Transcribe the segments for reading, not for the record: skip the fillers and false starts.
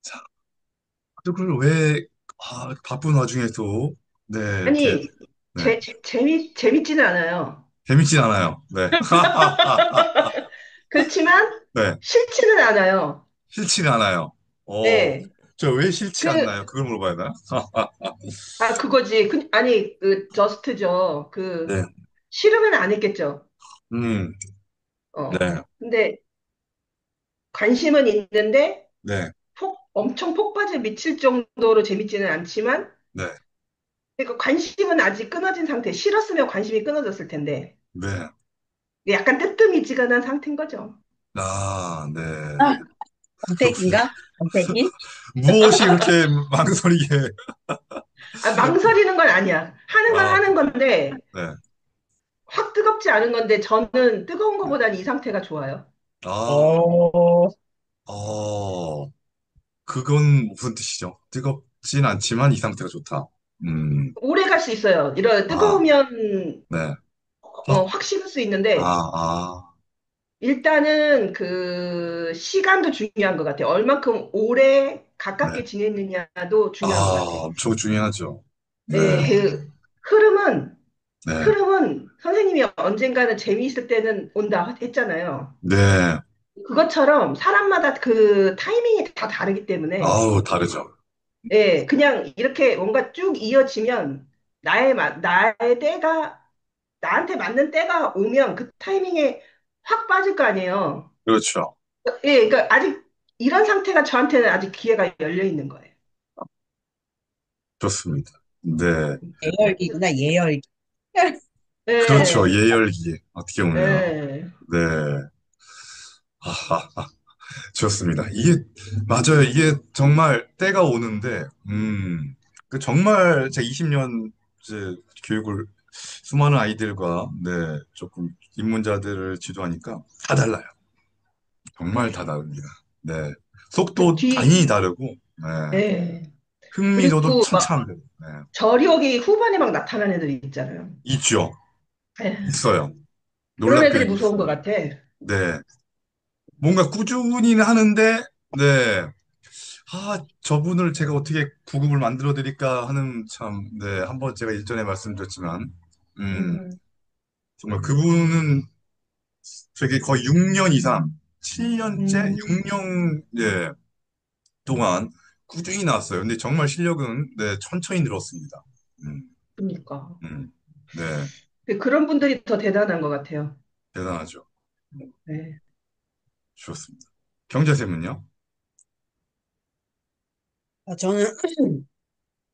자, 그걸 왜, 바쁜 와중에도, 네, 이렇게, 아니, 네, 재밌지는 않아요. 재밌진 않아요. 네. 그렇지만, 네, 싫지는 않아요. 싫지는 않아요. 네. 저 왜 싫지 그, 않나요? 그걸 물어봐야 되나? 그거지. 아니, 저스트죠. 네, 싫으면 안 했겠죠. 음, 네, 근데, 관심은 있는데, 네, 엄청 폭발에 미칠 정도로 재밌지는 않지만, 네, 그러니까 관심은 아직 끊어진 상태. 싫었으면 관심이 끊어졌을 텐데, 네. 약간 뜨뜻미지근한 상태인 거죠. 네, 아, 그렇군요. 권태기인가? 권태기? 무엇이 그렇게 망설이게, 망설이는 건 아니야. 하는 건 아, 하는 건데, 네, 확 뜨겁지 않은 건데, 저는 뜨거운 것보다는 이 상태가 좋아요. 아, 어, 어, 그건 무슨 뜻이죠? 뜨겁진 않지만 이 상태가 좋다. 음, 오래 갈 수 있어요. 이런 아, 뜨거우면 네. 확, 확 식을 수 아, 있는데, 아, 일단은 그 시간도 중요한 것 같아요. 얼만큼 오래 네. 가깝게 지냈느냐도 중요한 것 같아요. 엄청 중요하죠. 네, 네, 그 흐름은, 네, 흐름은 선생님이 언젠가는 재미있을 때는 온다 했잖아요. 네. 그것처럼 사람마다 그 타이밍이 다 다르기 때문에, 아우, 다르죠. 예, 그냥 이렇게 뭔가 쭉 이어지면 나의 때가, 나한테 맞는 때가 오면 그 타이밍에 확 빠질 거 아니에요. 그렇죠. 예, 그러니까 아직 이런 상태가 저한테는 아직 기회가 열려 있는 거예요. 좋습니다. 네. 예열기구나, 예열기. 그렇죠. 예, 예열기. 어떻게 보면. 예. 네. 아하, 좋습니다. 이게, 맞아요. 이게 정말 때가 오는데, 정말 제가 20년 이제 교육을 수많은 아이들과, 네, 조금 입문자들을 지도하니까 다 달라요. 정말 다 다릅니다. 네. 그 속도 당연히 뒤, 다르고, 네. 예. 흥미도도 그리고 막 천차만별. 네. 저력이 후반에 막 나타나는 애들이 있잖아요. 있죠. 예. 있어요. 그런 놀랍게도 애들이 무서운 것 있습니다. 같아. 네. 뭔가 꾸준히는 하는데, 네. 저분을 제가 어떻게 구급을 만들어 드릴까 하는 참, 네. 한번 제가 일전에 말씀드렸지만, 음, 음, 정말 그분은 되게 거의 6년 이상, 7년째, 음, 6년, 예, 동안 꾸준히 나왔어요. 근데 정말 실력은, 네, 천천히 늘었습니다. 음, 그러니까. 네. 그런 분들이 더 대단한 것 같아요. 대단하죠. 네. 좋습니다. 경제쌤은요? 저는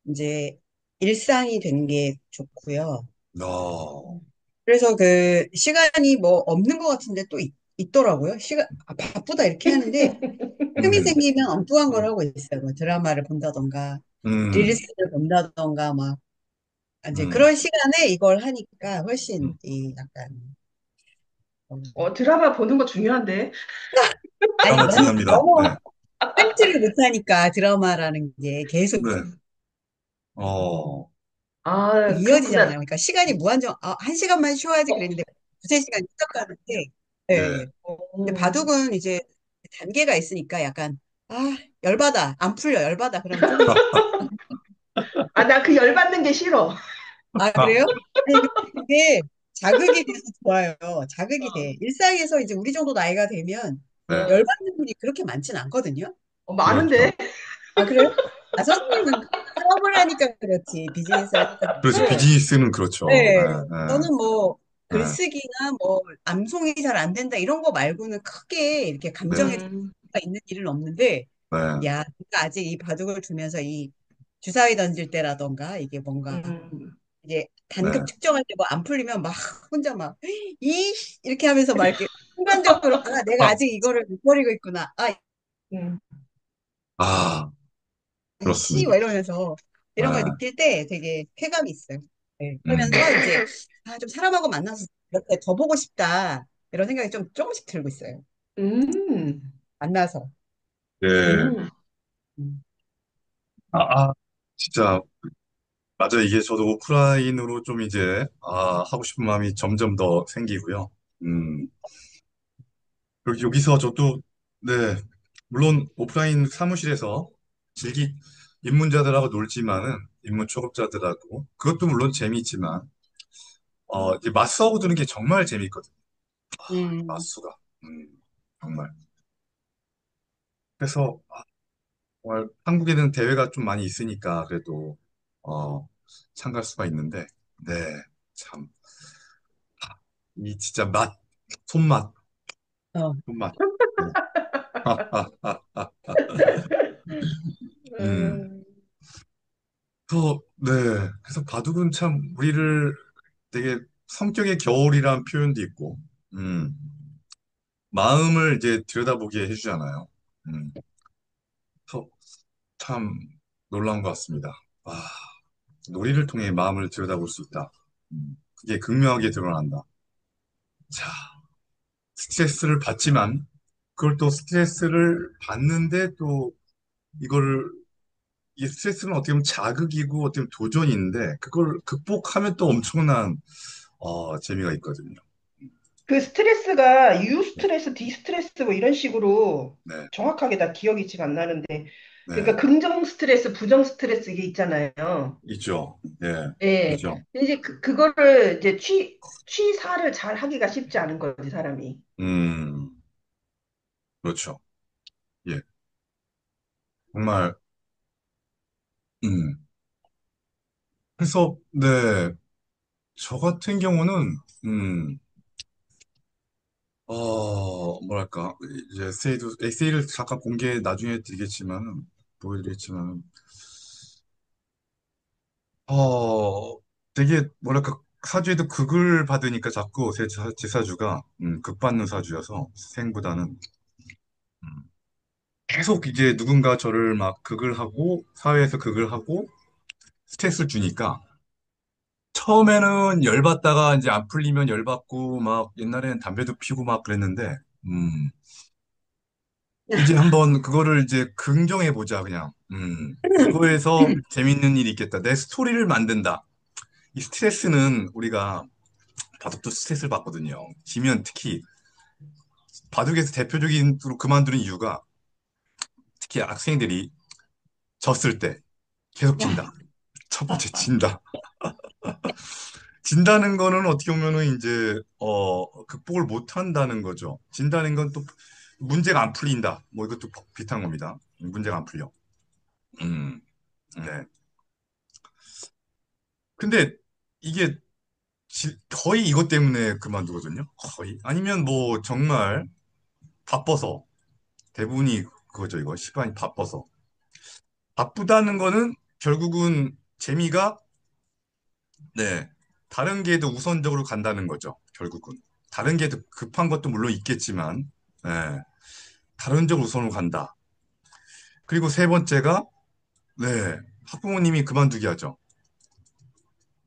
이제 일상이 된 게 좋고요. 어, 그래서 그 시간이 뭐 없는 것 같은데 또 있더라고요. 바쁘다 이렇게 하는데 틈이 음, 생기면 엉뚱한 걸 음, 하고 있어요. 뭐 드라마를 본다던가, 음, 릴스를 본다던가, 막, 이제 음. 그런 시간에 이걸 하니까 훨씬 이 약간, 어, 드라마 보는 거 중요한데. 아니, 드라마 중요합니다. 너무 네. 끊지를 못하니까 드라마라는 게 계속 네. 어, 그렇구나. 이어지잖아요. 그러니까 시간이 한 시간만 쉬어야지 그랬는데 두세 시간 쭉 가는데, 네. 예. 근데 어, 바둑은 이제 단계가 있으니까 약간, 아, 열받아. 안 풀려, 열받아. 그러면 조금 있 나 그 열받는 게 싫어. 아, 그래요? 아니, 근데 그게 자극이 돼서 좋아요. 자극이 돼. 일상에서 이제 우리 정도 나이가 되면 네. 열받는 분이 그렇게 많진 않거든요. 많은데. 그렇죠. 아, 그래요? 아, 선생님은 사업을 하니까 그렇지. 비즈니스 하니까 그렇죠. 그렇지. 비즈니스는 그렇죠. 네. 네, 저는 뭐 네, 글쓰기나 뭐 암송이 잘 안 된다 이런 거 말고는 크게 이렇게 네, 감정에 음, 가 있는 일은 없는데, 네, 야, 그러니까 아직 이 바둑을 두면서 이 주사위 던질 때라던가 이게 뭔가 음. 이제 네. 단급 측정할 때 뭐 안 풀리면 막 혼자 막 이 이렇게 하면서 막 이렇게 순간적으로 내가 아, 아직 이거를 못 버리고 있구나. 음. 아, 씨 그렇습니다. 막 이러면서 이런 걸 네, 느낄 때 되게 쾌감이 있어요. 네. 음, 그러면서 이제 좀 사람하고 만나서 이렇게 더 보고 싶다 이런 생각이 좀 조금씩 들고 있어요. 음. 만나서. 네. 음. 음. 진짜, 맞아요. 이게 저도 오프라인으로 좀 이제, 하고 싶은 마음이 점점 더 생기고요. 음, 그리고 여기서 저도, 네, 물론 오프라인 사무실에서 입문자들하고 놀지만은, 입문 초급자들하고, 그것도 물론 재미있지만, 이제 맞서고 드는 게 정말 재미있거든. 음, 맞수가. 음, 정말. 그래서, 정말 한국에는 대회가 좀 많이 있으니까, 그래도, 참가할 수가 있는데, 네, 참, 이 진짜 손맛, 어, 손맛. 네. 음. 음, 네. 그래서 바둑은 참 우리를 되게 성격의 겨울이란 표현도 있고, 음, 마음을 이제 들여다보게 해주잖아요. 음, 그래서 참 놀라운 것 같습니다. 와, 놀이를 통해 마음을 들여다볼 수 있다. 그게 극명하게 드러난다. 자, 스트레스를 받지만, 그걸 또 스트레스를 받는데 또 이거를, 이 스트레스는 어떻게 보면 자극이고 어떻게 보면 도전인데, 그걸 극복하면 또 엄청난, 재미가 있거든요. 그 스트레스가 유 스트레스, 디 스트레스 뭐 이런 식으로 네, 정확하게 다 기억이 지금 안 나는데, 그러니까 네. 긍정 스트레스, 부정 스트레스 이게 있잖아요. 있죠. 예, 예. 있죠. 근데 이제 그거를 이제 취사를 잘 하기가 쉽지 않은 거지, 사람이. 음, 그렇죠. 예, 정말, 음. 그래서, 네, 저 같은 경우는, 뭐랄까, 이제 에세이를 잠깐 공개 나중에 드리겠지만은, 보여드리겠지만은, 어, 되게, 뭐랄까, 사주에도 극을 받으니까 자꾸 제 사주가, 극 받는 사주여서, 생보다는, 음, 계속 이제 누군가 저를 막 극을 하고, 사회에서 극을 하고, 스트레스를 주니까, 처음에는 열받다가 이제 안 풀리면 열받고 막 옛날에는 담배도 피고 막 그랬는데, 이제 한번 그거를 이제 긍정해 보자 그냥. 이거에서 재밌는 일이 있겠다. 내 스토리를 만든다. 이 스트레스는 우리가 바둑도 스트레스를 받거든요. 지면 특히 바둑에서 대표적인 으로 그만두는 이유가 특히 학생들이 졌을 때 계속 진다. 첫 번째 진다. 진다는 거는 어떻게 보면은 이제 극복을 못 한다는 거죠. 진다는 건 또 문제가 안 풀린다. 뭐 이것도 비슷한 겁니다. 문제가 안 풀려. 음, 네. 근데 이게 거의 이것 때문에 그만두거든요. 거의. 아니면 뭐 정말 바빠서 대부분이 그거죠. 이거 시간이 바빠서. 바쁘다는 거는 결국은 재미가 네. 다른 게도 우선적으로 간다는 거죠. 결국은. 다른 게도 급한 것도 물론 있겠지만, 네. 다른 쪽 우선으로 간다. 그리고 세 번째가, 네. 학부모님이 그만두게 하죠.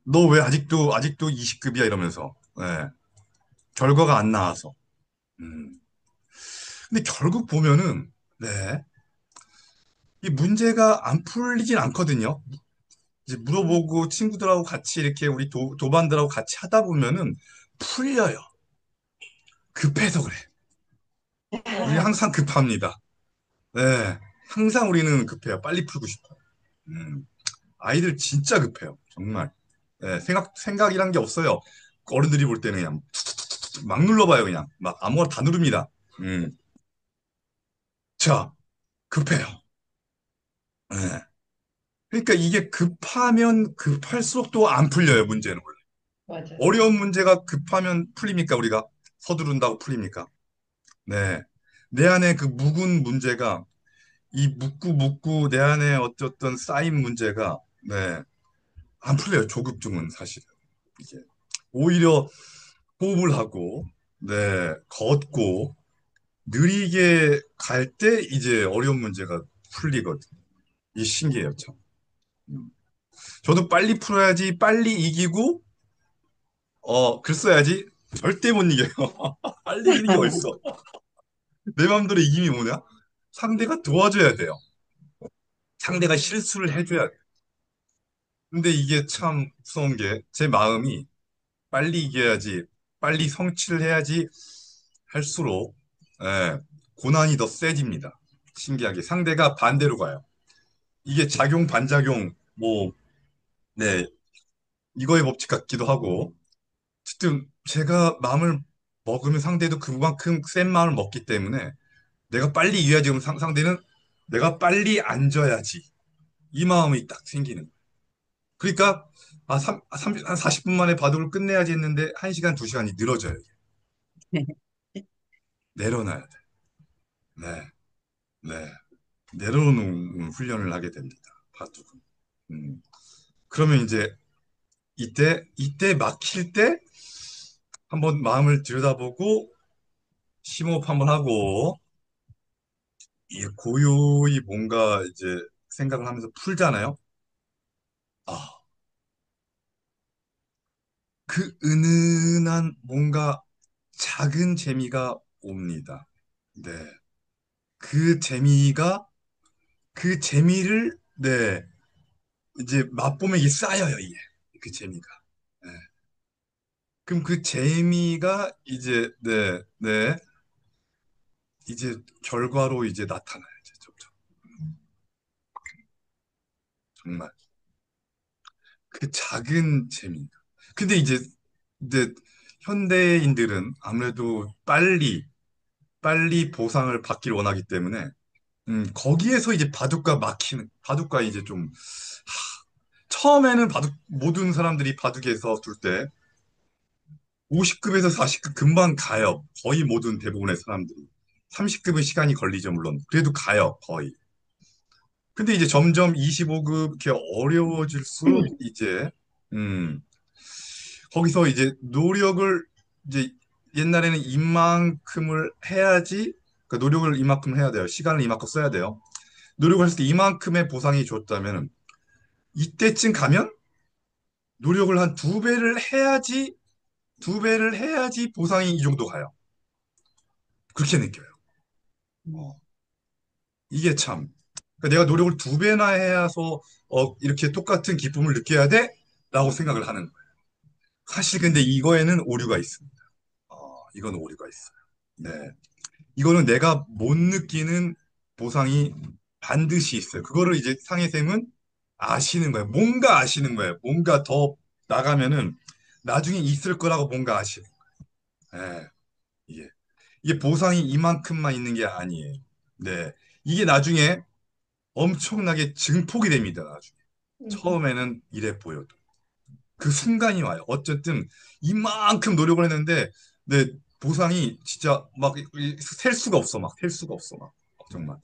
너 왜 아직도 20급이야? 이러면서. 네. 결과가 안 나와서. 음. 근데 결국 보면은, 네. 이 문제가 안 풀리진 않거든요. 이제 물어보고 친구들하고 같이 이렇게 우리 도반들하고 같이 하다 보면은 풀려요. 급해서 그래. 우리는 항상 급합니다. 네. 항상 우리는 급해요. 빨리 풀고 싶어요. 음. 아이들 진짜 급해요. 정말. 네. 생각이란 게 없어요. 어른들이 볼 때는 그냥 막 눌러봐요. 그냥. 막 아무거나 다 누릅니다. 음. 자, 급해요. 네. 그러니까 이게 급하면 급할수록 또 안 풀려요. 문제는 원래. 맞아. 어려운 문제가 급하면 풀립니까? 우리가 서두른다고 풀립니까? 네. 내 안에 그 묵은 문제가 이 묻고 내 안에 어쨌든 쌓인 문제가 네. 안 풀려요. 조급증은 사실. 이게 오히려 호흡을 하고 네. 걷고 느리게 갈 때 이제 어려운 문제가 풀리거든. 이 신기해요, 참. 음. 저도 빨리 풀어야지, 빨리 이기고 글 써야지 절대 못 이겨요. 빨리 이기는 게 어딨어. 내 마음대로 이김이 뭐냐? 상대가 도와줘야 돼요. 상대가 실수를 해줘야 돼. 근데 이게 참 무서운 게 제 마음이 빨리 이겨야지, 빨리 성취를 해야지 할수록 예, 고난이 더 세집니다. 신기하게 상대가 반대로 가요. 이게 작용, 반작용, 뭐, 네, 이거의 법칙 같기도 하고, 어쨌든 제가 마음을 먹으면 상대도 그만큼 센 마음을 먹기 때문에 내가 빨리 이겨야지 그럼 상대는 내가 빨리 앉아야지. 이 마음이 딱 생기는 거예요. 그러니까 한 40분 만에 바둑을 끝내야지 했는데 1시간, 2시간이 늘어져요. 내려놔야 돼. 네, 네. 내려놓는 훈련을 하게 됩니다. 바둑은. 음. 그러면 이제 이때 막힐 때 한번 마음을 들여다보고 심호흡 한번 하고 이 고요히 뭔가 이제 생각을 하면서 풀잖아요. 아, 그 은은한 뭔가 작은 재미가 옵니다. 네. 그 재미가 그 재미를 네 이제 맛보면 이게 쌓여요 이게 그 재미가. 네. 그럼 그 재미가 이제 네 이제 결과로 이제 나타나요 이제 점점 정말 그 작은 재미. 근데 이제 현대인들은 아무래도 빨리 보상을 받기를 원하기 때문에 거기에서 이제 바둑과 이제 좀 처음에는 바둑 모든 사람들이 바둑에서 둘 때 50급에서 40급 금방 가요. 거의 모든 대부분의 사람들이. 30급은 시간이 걸리죠, 물론. 그래도 가요, 거의. 근데 이제 점점 25급 이렇게 어려워질수록 이제 음, 거기서 이제 노력을 이제 옛날에는 이만큼을 해야지 그 노력을 이만큼 해야 돼요. 시간을 이만큼 써야 돼요. 노력을 했을 때 이만큼의 보상이 줬다면 이때쯤 가면 노력을 한 두 배를 해야지 보상이 이 정도 가요. 그렇게 느껴요. 어, 이게 참. 그러니까 내가 노력을 두 배나 해야서 이렇게 똑같은 기쁨을 느껴야 돼? 라고 생각을 하는 거예요. 사실 근데 이거에는 오류가 있습니다. 이건 오류가 있어요. 네. 이거는 내가 못 느끼는 보상이 반드시 있어요. 그거를 이제 상혜쌤은 아시는 거예요. 뭔가 아시는 거예요. 뭔가 더 나가면은 나중에 있을 거라고 뭔가 아시는 거예요. 네. 이게. 이게 보상이 이만큼만 있는 게 아니에요. 네. 이게 나중에 엄청나게 증폭이 됩니다. 나중에. 음, 처음에는 이래 보여도. 그 순간이 와요. 어쨌든 이만큼 노력을 했는데 내 보상이 진짜 막 셀 수가 없어. 막 셀 수가 없어. 막 정말.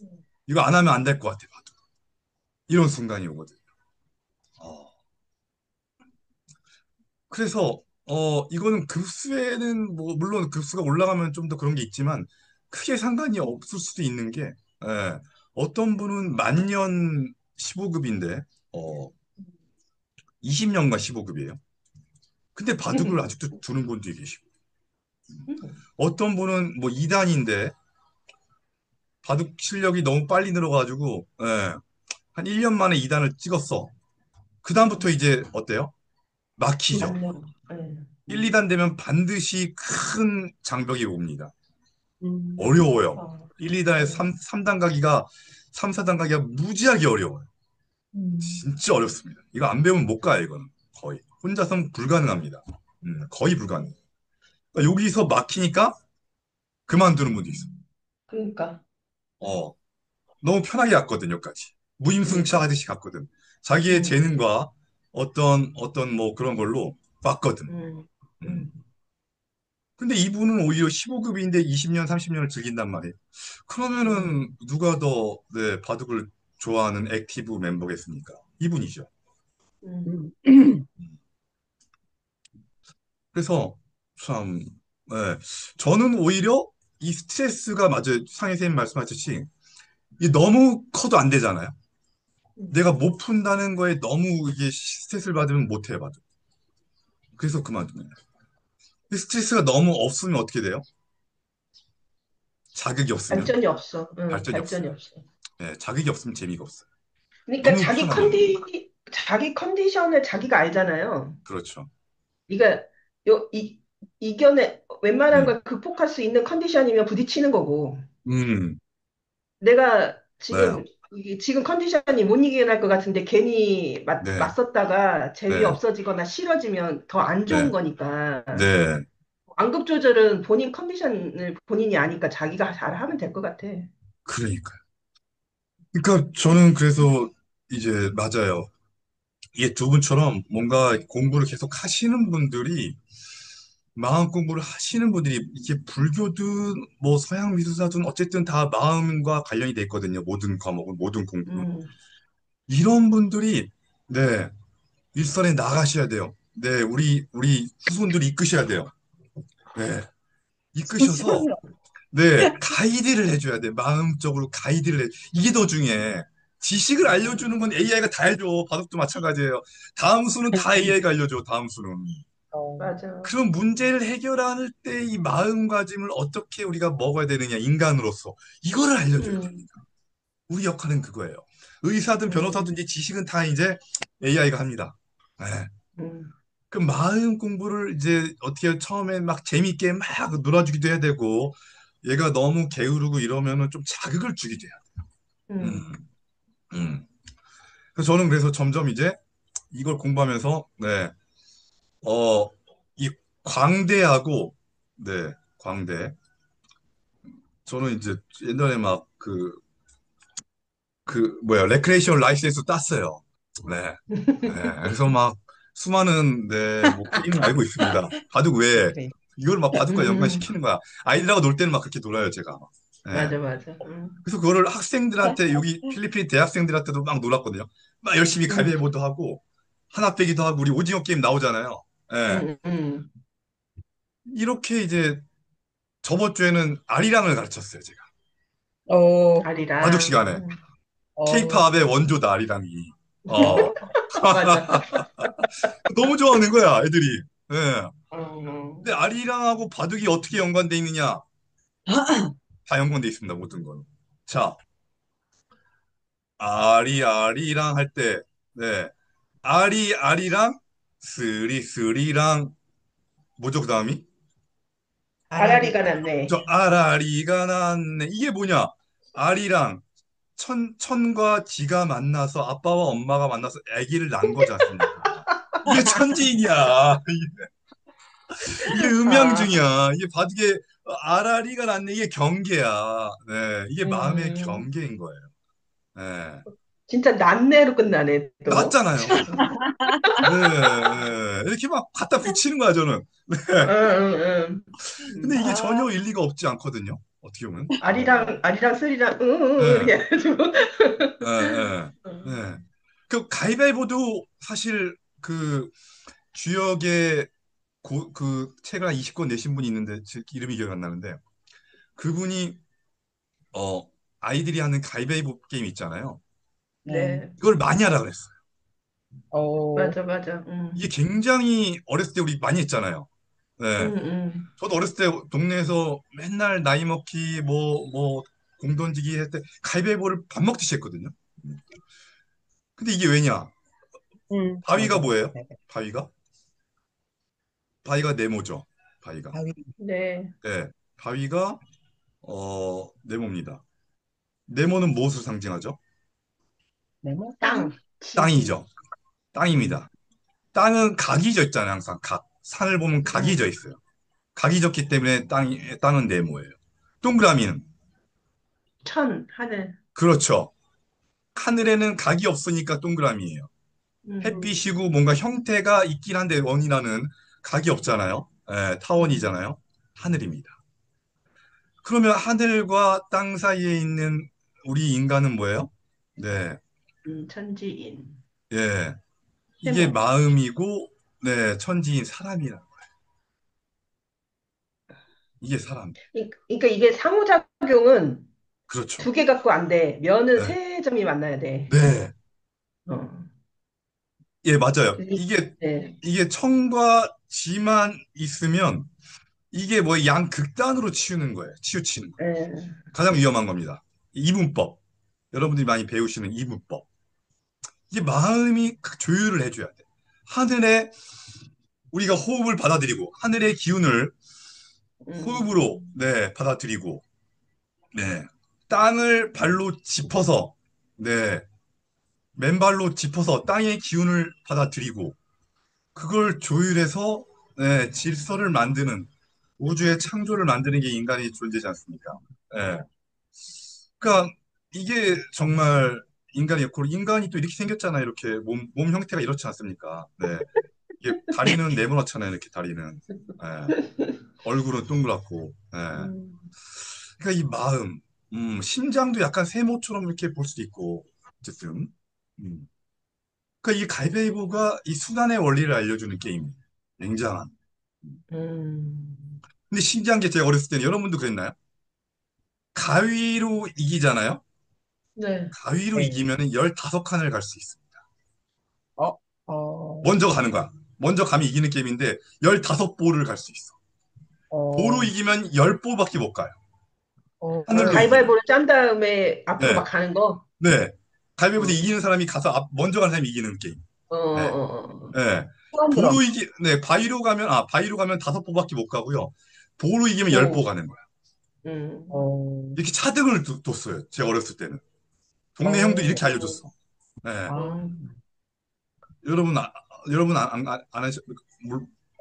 이거 안 하면 안 될 것 같아. 봐도. 이런 순간이 오거든. 어. 그래서 이거는 급수에는 뭐 물론 급수가 올라가면 좀 더 그런 게 있지만 크게 상관이 없을 수도 있는 게 예, 어떤 분은 만년 15급인데 어, 20년간 15급이에요. 근데 바둑을 음, 아직도 두는 분도 계시고 음, 어떤 분은 뭐 2단인데 바둑 실력이 너무 빨리 늘어가지고 예, 한 1년 만에 2단을 찍었어. 그다음부터 이제 어때요? 막히죠. 맞네요. 네. 1, 2단 되면 반드시 큰 장벽이 옵니다. 음, 어려워요. 아, 1, 2단에 네. 3단 가기가 3, 4단 가기가 무지하게 어려워요. 음, 진짜 어렵습니다. 이거 안 배우면 못 가요, 이거는. 거의. 혼자서는 불가능합니다. 거의 불가능해요. 그러니까 여기서 막히니까 그만두는 분도 있어요. 그러니까, 어, 너무 편하게 갔거든, 여기까지. 그러니까. 무임승차하듯이 갔거든. 자기의 음, 재능과 어떤 뭐 그런 걸로 봤거든. 음, 음. 음, 근데 이분은 오히려 15급인데 20년, 30년을 즐긴단 말이에요. 그러면은 음, 누가 더, 네, 바둑을 좋아하는 액티브 멤버겠습니까? 이분이죠. 음, 음, 그래서 참, 네, 저는 오히려 이 스트레스가 맞아요. 상혜 선생님 말씀하셨듯이 이 너무 커도 안 되잖아요. 음. 내가 못 푼다는 거에 너무 이게 스트레스를 받으면 못 해요, 바둑. 그래서 그만둡니다. 스트레스가 너무 없으면 어떻게 돼요? 자극이 없으면 발전이 없어. 응, 발전이 발전이 없어요. 없어. 네, 자극이 없으면 재미가 없어요. 그러니까 너무 편하면. 자기 컨디션을 자기가 알잖아요. 그렇죠. 그러니까 이겨내 웬만한 음, 걸 극복할 수 있는 컨디션이면 부딪히는 거고. 음, 내가 지금 네. 이게 지금 컨디션이 못 이겨낼 것 같은데 괜히 네, 맞섰다가 재미 네, 없어지거나 싫어지면 더 안 좋은 네, 거니까. 네. 완급 조절은 본인 컨디션을 본인이 아니까 자기가 잘 하면 될 것 같아. 그러니까요. 그러니까 저는 그래서 이제 맞아요. 이게 두 분처럼 뭔가 공부를 계속 하시는 분들이 마음 공부를 하시는 분들이 이게 불교든 뭐 서양 미술사든 어쨌든 다 마음과 관련이 돼 있거든요. 모든 과목은 모든 공부는 음, 이런 분들이 네 일선에 나가셔야 돼요. 네 우리 후손들이 이끄셔야 돼요. 네 이끄셔서 잠시만요. 네 가이드를 해줘야 돼. 마음적으로 가이드를 해. 이게 더 중요해. 지식을 알려주는 건 AI가 다 해줘. 바둑도 마찬가지예요. 다음 수는 다 AI가 알려줘. 다음 수는. 어, 맞아. 그런 문제를 해결할 때 이 마음가짐을 어떻게 우리가 먹어야 되느냐, 인간으로서. 이거를 알려줘야 음, 됩니다. 우리 역할은 그거예요. 의사든 음, 변호사든 이제 지식은 다 이제 AI가 합니다. 네. 음, 그 마음 공부를 이제 어떻게 처음에 막 재밌게 막 놀아주기도 해야 되고, 얘가 너무 게으르고 이러면은 좀 자극을 주기도 해요. 음, 음. 음. 그래서 저는 그래서 점점 이제 이걸 공부하면서, 네, 어, 이 광대하고, 네, 광대. 저는 이제 옛날에 막 뭐야, 레크레이션 라이센스 땄어요. 네. 네. 그래서 막 수많은, 네, 뭐 게임을 알고 있습니다. 바둑 네, 왜, 그래. 이걸 막 바둑과 음, 연관시키는 거야. 아이들하고 놀 때는 막 그렇게 놀아요, 제가. 네. 맞아, 맞아. 그래서 그거를 학생들한테, 여기 필리핀 대학생들한테도 막 놀았거든요. 막 열심히 음, 가위바위보도 하고, 하나 빼기도 하고, 우리 오징어 게임 나오잖아요. 네. 음, 음. 이렇게 이제 저번 주에는 아리랑을 가르쳤어요, 제가. 어, 바둑 아리랑. 시간에. 어, 케이팝의 원조다, 아리랑이. 어. 맞아. 너무 좋아하는 거야, 애들이. 예. 음, 근데 아리랑하고 바둑이 어떻게 연관돼 있느냐? 다 연관돼 있습니다, 모든 건. 자, 아리랑 할 때, 네. 아리랑, 쓰리랑, 뭐죠, 그 다음이? 아라리. 아라리가 났네. 저 아라리가 났네. 이게 뭐냐? 아리랑, 천과 지가 만나서 아빠와 엄마가 만나서 아기를 낳은 거지 않습니까? 이게 천지인이야. 이게 아, 음양중이야. 이게 바둑에 아라리가 났네. 이게 경계야. 네, 이게 마음의 음, 경계인 거예요. 네, 진짜 났네로 끝나네, 또. 맞잖아요. 네, 네. 이렇게 막 갖다 붙이는 거야, 저는. 네. 응, 응, 응. 근데 이게 아, 전혀 일리가 없지 않거든요. 어떻게 보면. 아리랑 쓰리랑, 응, 응, 응, 네, 이렇게 해가지고. 네, 네. 응, 네. 그 가위바위보도 사실 그 주역의 그 책을 한 20권 내신 분이 있는데 제 이름이 기억 안 나는데 그분이 어 아이들이 하는 가위바위보 게임 있잖아요. 네. 네, 이걸 많이 하라 그랬어요. 어, 맞아, 맞아. 이게 굉장히 어렸을 때 우리 많이 했잖아요. 네. 응, 응. 저도 어렸을 때 동네에서 맨날 나이 먹기, 공 던지기 할 때 가위바위보를 밥 먹듯이 했거든요. 근데 이게 왜냐? 바위가 맞아. 뭐예요? 네, 네. 바위가? 바위가 네모죠. 바위가. 가위, 네, 네. 바위가, 네모입니다. 네모는 무엇을 상징하죠? 네모, 땅, 땅. 지, 땅이죠. 땅입니다. 땅은 각이 져 있잖아요, 항상. 각. 산을 보면 각이 져 응, 있어요. 각이 졌기 때문에 땅은 네모예요. 동그라미는? 하늘. 그렇죠. 하늘에는 각이 없으니까 동그라미예요. 응, 햇빛이고 뭔가 형태가 있긴 한데 원이라는 각이 없잖아요. 예, 응, 타원이잖아요. 하늘입니다. 그러면 하늘과 땅 사이에 있는 우리 인간은 뭐예요? 네, 천지인. 예, 이게 세모. 마음이고, 네, 천지인 사람이라. 이게 사람. 그러니까 이게 상호작용은 그렇죠. 두 개 갖고 안 돼. 면은 네, 세 점이 만나야 돼. 네, 어. 예, 맞아요. 이- 네. 이게 천과 지만 있으면 이게 뭐 양극단으로 치우는 거예요. 치우치는 거예요. 에, 가장 위험한 겁니다. 이분법. 여러분들이 많이 배우시는 이분법. 이게 마음이 조율을 해줘야 돼. 하늘에 우리가 호흡을 받아들이고 하늘의 기운을 호흡으로 음, 네 받아들이고 네 땅을 발로 짚어서 네, 맨발로 짚어서 땅의 기운을 받아들이고 그걸 조율해서 네, 질서를 만드는 우주의 창조를 만드는 게 인간이 존재지 않습니까? 네. 그러니까 이게 정말 인간의 역할, 인간이 또 이렇게 생겼잖아요. 이렇게 몸 형태가 이렇지 않습니까? 네. 이게 다리는 네모나잖아요. 이렇게 다리는. 네. 얼굴은 동그랗고. 네. 음, 그러니까 이 마음, 심장도 약간 세모처럼 이렇게 볼 수도 있고, 어쨌든. 음. 그러니까 이 가위바위보가 이 순환의 원리를 알려주는 게임이에요. 굉장한. 음, 근데 신기한 게 제가 어렸을 때는 여러분도 그랬나요? 가위로 이기잖아요? 네. 가위로 네. 이기면은 15칸을 갈 수 있어요. 어, 어, 먼저 가는 거야. 먼저 가면 이기는 게임인데 15볼을 갈 수 있어. 보로 어, 이기면 10볼밖에 못 가요. 하늘로 이기면. 가위바위보를 짠 다음에 앞으로 네, 막 가는 거? 네. 가위바위보에서 어, 이기는 사람이 가서 먼저 가는 사람이 이기는 게임. 네, 어. 네. 처음 들어. 네, 바위로 가면 5볼밖에 못 가고요. 보로 이기면 10볼 어, 가는 거야. 음. 어, 이렇게 차등을 뒀어요. 제가 어렸을 때는. 동네 형도 어, 이렇게 알려줬어. 네. 아, 여러분, 여러분 안 하셨,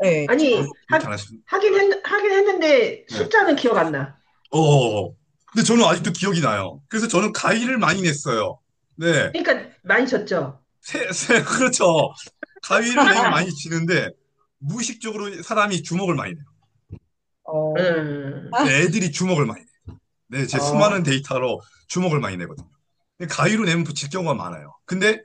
네, 아니, 그렇게 안 하셨, 하긴 했는데 네. 숫자는 기억 안 나. 근데 저는 아직도 기억이 나요. 그래서 저는 가위를 많이 냈어요. 네. 그러니까 많이 졌죠. 그렇죠. 가위를 내면 많이 지는데, 무의식적으로 사람이 주먹을 많이 내요. 어, 음, 아, 네, 애들이 주먹을 많이 내요. 네, 제 수많은 어, 데이터로 주먹을 많이 내거든요. 근데 가위로 내면 질 경우가 많아요. 근데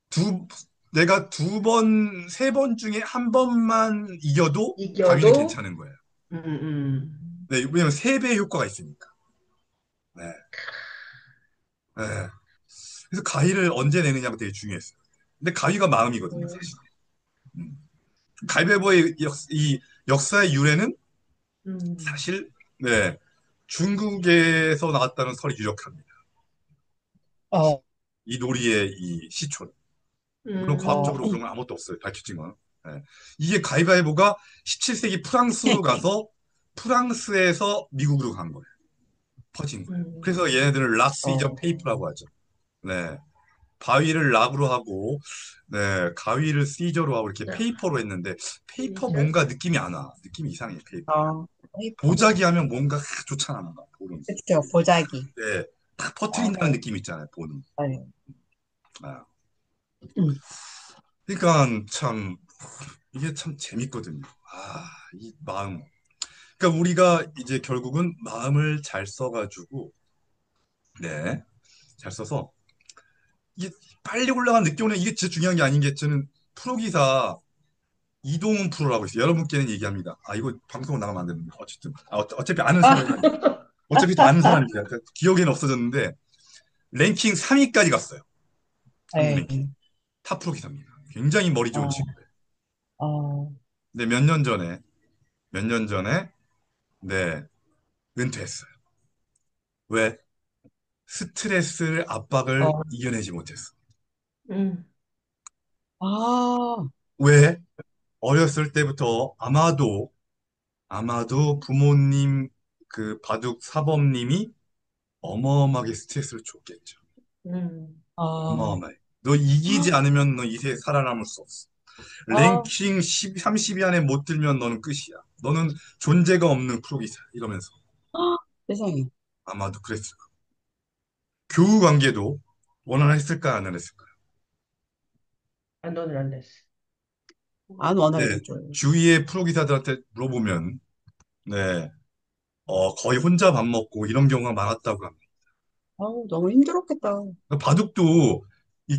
두, 내가 2번, 3번 중에 한 번만 이겨도 가위는 이겨도, 괜찮은 거예요. 음. 네, 왜냐면 3배의 효과가 있으니까. 네, 네. 그래서 가위를 언제 내느냐가 되게 중요했어요. 근데 가위가 마음이거든요, 음, 사실. 음. 가위바위보의 이 역사의 유래는 음, 사실, 네, 중국에서 나왔다는 설이 유력합니다. 어, 이 놀이의 이 시초는. 물론 어, 과학적으로 그런 건 아무것도 없어요. 밝혀진 건. 네. 이게 가위바위보가 17세기 프랑스로 가서 프랑스에서 미국으로 간 거예요. 퍼진 거예요. 그래서 음. 얘네들은 락스 이저 어, 페이프라고 하죠. 네. 바위를 락으로 하고, 네, 가위를 시저로 하고 이렇게 자, 페이퍼로 했는데, 페이퍼 시작. 뭔가 느낌이 안 와. 느낌이 이상해, 페이퍼. 어, 페이퍼. 보자기 하면 뭔가 좋잖아, 뭔가, 보는. 그쵸, 보자기. 네, 딱 아, 퍼트린다는 느낌 있잖아요, 보는. 네. 아. 음. 그러니까 참, 이게 참 재밌거든요. 이 마음. 그러니까 우리가 이제 결국은 마음을 잘 써가지고, 네, 잘 써서, 이게 빨리 올라간 늦게 오는 이게 진짜 중요한 게 아닌 게 저는 프로기사 이동훈 프로라고 있어요. 여러분께는 얘기합니다. 이거 방송을 나가면 안 되는데. 어쨌든. 어차피 아는 아, 사람이, 어차피 다 아는 사람이에요. 기억에는 없어졌는데, 랭킹 3위까지 갔어요. 한국 네. 랭킹. 탑 프로기사입니다. 굉장히 머리 좋은 어, 친구예요. 어, 근데 몇 년 전에, 네, 은퇴했어요. 왜? 스트레스, 압박을 어, 이겨내지 못했어. 음, 아, 왜? 어렸을 때부터 아마도 부모님 그 바둑 사범님이 어마어마하게 스트레스를 줬겠죠. 음, 아, 어마어마해. 너 이기지 않으면 너 이 세상에 살아남을 수 없어. 아, 랭킹 30위 안에 못 들면 너는 끝이야. 너는 존재가 없는 프로기사. 이러면서 아, 세상에. 아마도 그랬을 거야. 교우 관계도 원활했을까, 안 했을까? 안 돈을 안 냈어. 안 네. 원활했죠. 주위의 프로기사들한테 물어보면, 네. 거의 혼자 밥 먹고 이런 경우가 많았다고 합니다. 아우, 너무 힘들었겠다. 바둑도 이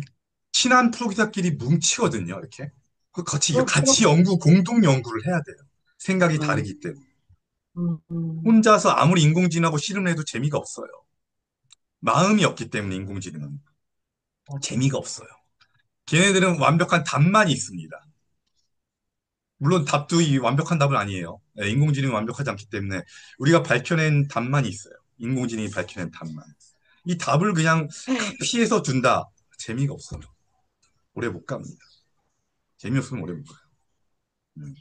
친한 프로기사끼리 뭉치거든요, 이렇게. 같이 그렇죠. 공동 연구를 해야 돼요. 생각이 음, 다르기 때문에. 음, 음. 혼자서 아무리 인공지능하고 씨름해도 재미가 없어요. 마음이 없기 때문에 인공지능은 맞아. 재미가 없어요. 걔네들은 완벽한 답만 있습니다. 물론 답도 이 완벽한 답은 아니에요. 네, 인공지능이 완벽하지 않기 때문에 우리가 밝혀낸 답만 있어요. 인공지능이 밝혀낸 답만. 이 답을 그냥 카피해서 준다. 재미가 없어요. 오래 못 갑니다. 재미없으면 오래 못 가요. 음.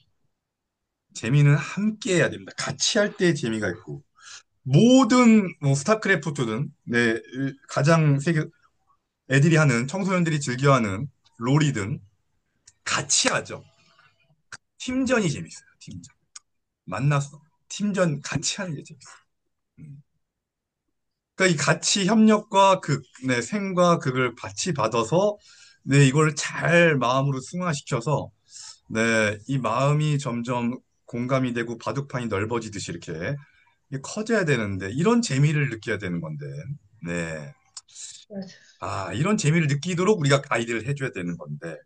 재미는 함께 해야 됩니다. 같이 할 때 재미가 있고, 모든 뭐 스타크래프트든 네, 가장 세계 애들이 하는 청소년들이 즐겨하는 롤이든 같이 하죠. 팀전이 재밌어요. 팀전. 만났어. 팀전 같이 하는 게 재밌어요. 음. 그러니까 이 같이 협력과 극, 네, 생과 극을 같이 받아서 네, 이걸 잘 마음으로 승화시켜서 네, 이 마음이 점점 공감이 되고 바둑판이 넓어지듯이 이렇게 이게 커져야 되는데 이런 재미를 느껴야 되는 건데 네. 맞아. 아, 이런 재미를 느끼도록 우리가 가이드를 해줘야 되는 건데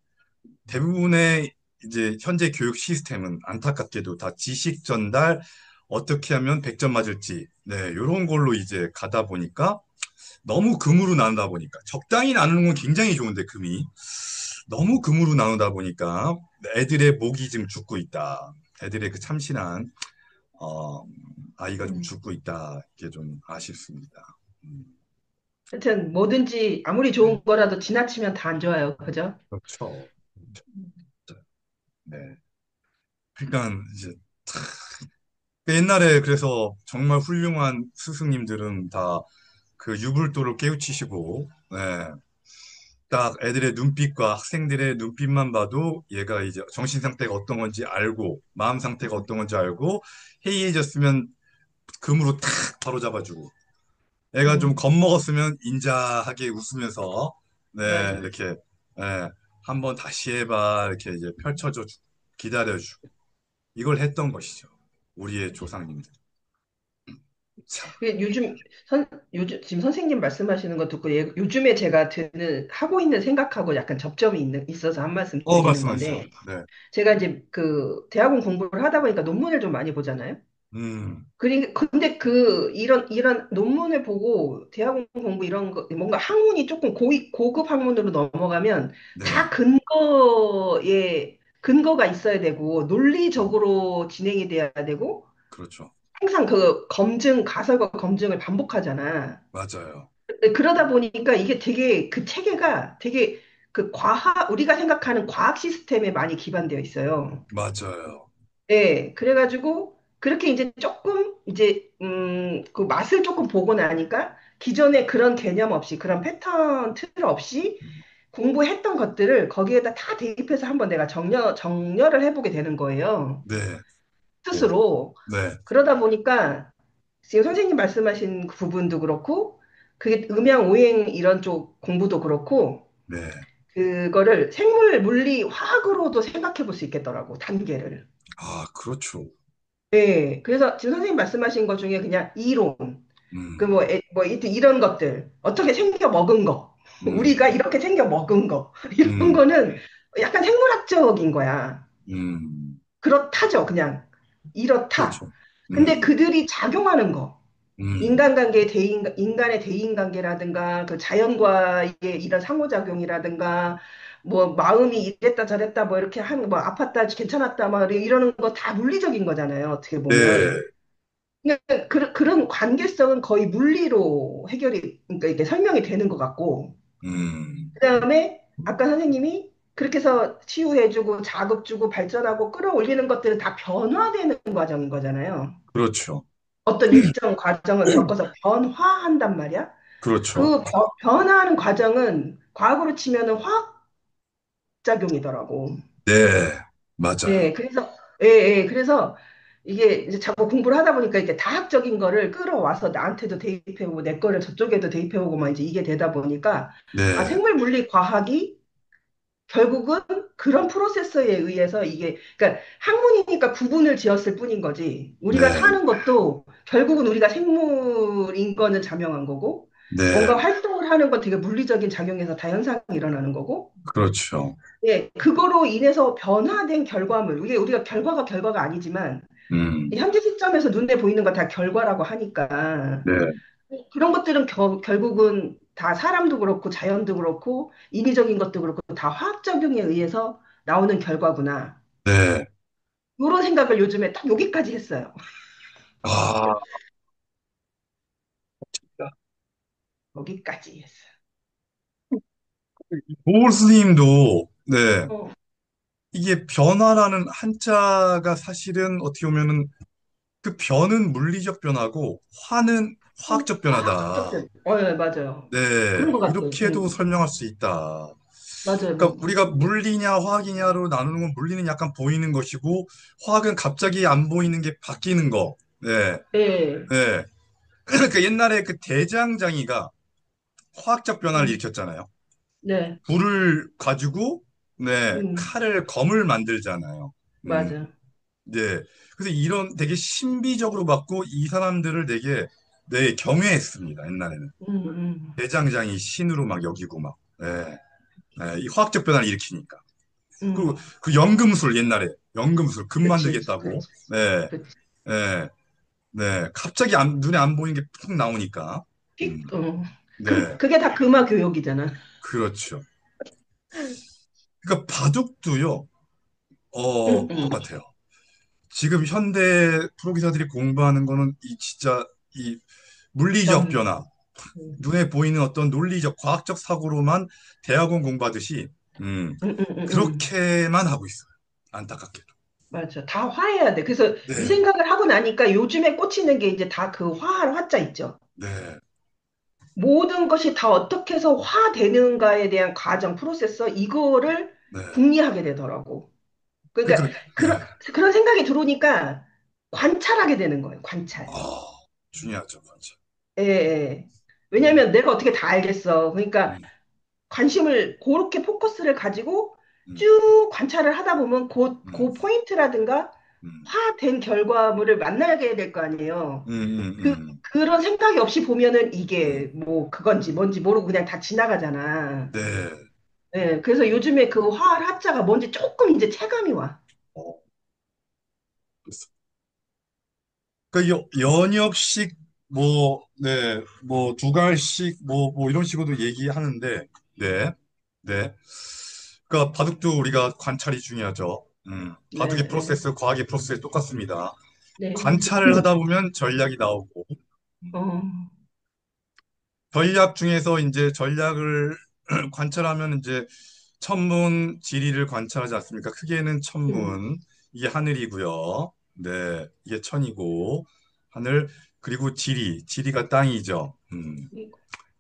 대부분의 이제 현재 교육 시스템은 안타깝게도 다 지식 전달 어떻게 하면 100점 맞을지 네, 이런 걸로 이제 가다 보니까 너무 금으로 나누다 보니까 적당히 나누는 건 굉장히 좋은데 금이 너무 금으로 나누다 보니까 애들의 목이 지금 죽고 있다. 애들의 그 참신한 어, 아이가 좀 음. 죽고 있다. 이게 좀 아쉽습니다. 음, 하여튼 뭐든지 아무리 좋은 거라도 지나치면 다 안 좋아요. 그죠? 그렇죠. 네. 그러니까 이제 옛날에 그래서 정말 훌륭한 스승님들은 다 그 유불도를 깨우치시고, 네. 딱 애들의 눈빛과 학생들의 눈빛만 봐도 얘가 이제 정신 상태가 어떤 건지 알고, 마음 상태가 어떤 건지 알고, 해이해졌으면 금으로 탁 바로 잡아주고, 애가 좀 음, 겁먹었으면 인자하게 웃으면서, 네, 맞아. 이렇게, 네, 한번 다시 해봐, 이렇게 이제 펼쳐줘 주고, 기다려주고, 이걸 했던 것이죠. 우리의 조상님들. 자, 요즘 요즘 지금 선생님 말씀하시는 거 듣고 요즘에 제가 드는 하고 있는 생각하고 약간 접점이 있어서 한 말씀 드리는 말씀하시죠. 건데 네. 제가 이제 그 대학원 공부를 하다 보니까 논문을 좀 많이 보잖아요. 음, 근데 그 이런 논문을 보고 대학원 공부 이런 거 뭔가 학문이 조금 고급 학문으로 넘어가면 네, 다 근거가 있어야 되고 논리적으로 진행이 돼야 되고 그렇죠. 항상 가설과 검증을 반복하잖아. 맞아요. 그러다 보니까 이게 되게 그 체계가 되게 우리가 생각하는 과학 시스템에 많이 기반되어 있어요. 맞아요. 네, 그래가지고 그렇게 이제 조금 이제 그 맛을 조금 보고 나니까 기존에 그런 개념 없이 그런 패턴 틀 없이 공부했던 것들을 거기에다 다 대입해서 한번 내가 정렬을 해보게 되는 거예요. 네, 오, 스스로. 네, 그러다 보니까 지금 선생님 말씀하신 그 부분도 그렇고 그게 음양 오행 이런 쪽 공부도 그렇고 네. 그거를 생물 물리 화학으로도 생각해 볼 수 있겠더라고 단계를. 아, 그렇죠. 네, 그래서 지금 선생님 말씀하신 것 중에 그냥 이론, 음, 하여튼 이런 것들, 어떻게 생겨 먹은 거, 음, 우리가 이렇게 생겨 먹은 거, 이런 음, 거는 약간 생물학적인 거야. 음, 그렇다죠, 그냥. 이렇다. 그렇죠. 근데 음, 그들이 작용하는 거, 음, 인간의 대인관계라든가, 그 자연과의 이런 상호작용이라든가, 뭐, 마음이 이랬다 저랬다, 뭐, 이렇게 뭐, 아팠다, 괜찮았다, 막, 이러는 거 다 물리적인 거잖아요, 어떻게 보면. 네, 그러니까 그런 관계성은 거의 물리로 그러니까 이게 설명이 되는 것 같고, 음, 그다음에 아까 선생님이 그렇게 해서 치유해주고 자극 주고 발전하고 끌어올리는 것들은 다 변화되는 과정인 거잖아요. 그렇죠. 어떤 일정 과정을 겪어서 변화한단 말이야. 그렇죠. 그 변화하는 과정은 과학으로 치면은 화학작용이더라고. 네, 맞아요. 예, 그래서 이게 이제 자꾸 공부를 하다 보니까 이게 다학적인 거를 끌어와서 나한테도 대입해보고 내 거를 저쪽에도 대입해보고 막 이제 이게 되다 보니까 아, 네, 생물 물리 과학이 결국은 그런 프로세서에 의해서 이게 그러니까 학문이니까 구분을 지었을 뿐인 거지. 우리가 네, 사는 것도 결국은 우리가 생물인 거는 자명한 거고 뭔가 네, 활동을 하는 건 되게 물리적인 작용에서 다 현상이 일어나는 거고 그렇죠. 예, 그거로 인해서 변화된 결과물, 이게 우리가 결과가 아니지만, 이 음, 현재 시점에서 눈에 보이는 건 다 결과라고 하니까, 네, 그런 것들은 결국은 다 사람도 그렇고, 자연도 그렇고, 인위적인 것도 그렇고, 다 화학작용에 의해서 나오는 결과구나. 네. 이런 생각을 요즘에 딱 여기까지 했어요. 아, 여기까지 했어요. 보울 스님도, 네, 어, 이게 변화라는 한자가 사실은 어떻게 보면은 그 변은 물리적 변화고 화는 화학적 화학적 변화다. 변. 네, 맞아요. 네, 그런 것 같아요. 이렇게도 설명할 수 있다. 맞아요, 그러니까 맞아요. 우리가 물리냐 화학이냐로 나누는 건 물리는 약간 보이는 것이고 화학은 갑자기 안 보이는 게 바뀌는 거. 네, 네, 네. 그 옛날에 그 대장장이가 화학적 변화를 음, 일으켰잖아요. 네, 불을 가지고 네, 음, 검을 만들잖아요. 음, 맞아요. 네. 그래서 이런 되게 신비적으로 봤고 이 사람들을 되게 네, 경외했습니다. 옛날에는. 음, 음, 대장장이 신으로 막 여기고 막. 네. 네, 이 화학적 변화를 일으키니까. 그리고 음. 그 연금술 옛날에 연금술 금 그치, 만들겠다고. 그치, 네. 그치. 네. 네. 갑자기 눈에 안 보이는 게 푹 나오니까. 음, 네. 그게 다 금화 교육이잖아. 그렇죠. 그러니까 바둑도요. 응, 응, 똑같아요. 지금 현대 프로기사들이 공부하는 거는 이 진짜 이 물리적 전, 변화, 응, 눈에 보이는 어떤 논리적, 과학적 사고로만 대학원 공부하듯이, 응, 응, 응, 응. 그렇게만 하고 있어요. 안타깝게도. 맞아. 다 화해야 돼. 그래서 이 네, 생각을 하고 나니까 요즘에 꽂히는 게 이제 다 그 화할 화자 있죠. 네, 모든 것이 다 어떻게 해서 화되는가에 대한 과정, 프로세서, 이거를 네. 궁리하게 되더라고. 그러니까 네. 그런 생각이 들어오니까 관찰하게 되는 거예요. 관찰. 아, 중요하죠, 맞죠. 예, 예. 음, 왜냐면 내가 어떻게 다 알겠어. 그러니까 음, 관심을 그렇게 포커스를 가지고 음, 쭉 관찰을 하다 보면 음, 그 포인트라든가 음, 화된 결과물을 만나게 될 거 아니에요. 음, 음, 그, 음. 그런 생각이 없이 보면은 음. 이게 뭐 그건지 뭔지 모르고 그냥 다 지나가잖아. 네. 예, 그래서 요즘에 그 화할 화자가 뭔지 조금 이제 체감이 와. 어, 그래서 그 연역식 네, 뭐 두 갈씩 뭐 이런 식으로도 얘기하는데, 네, 네. 그러니까 바둑도 우리가 관찰이 중요하죠. 네, 바둑의 네, 프로세스, 과학의 프로세스 똑같습니다. 네. 관찰을 하다 보면 전략이 나오고, 어, 전략 중에서 이제 전략을 관찰하면 이제 천문, 지리를 관찰하지 않습니까? 크게는 음, 천문, 이게 하늘이고요. 네, 이게 천이고, 하늘, 그리고 지리가 땅이죠.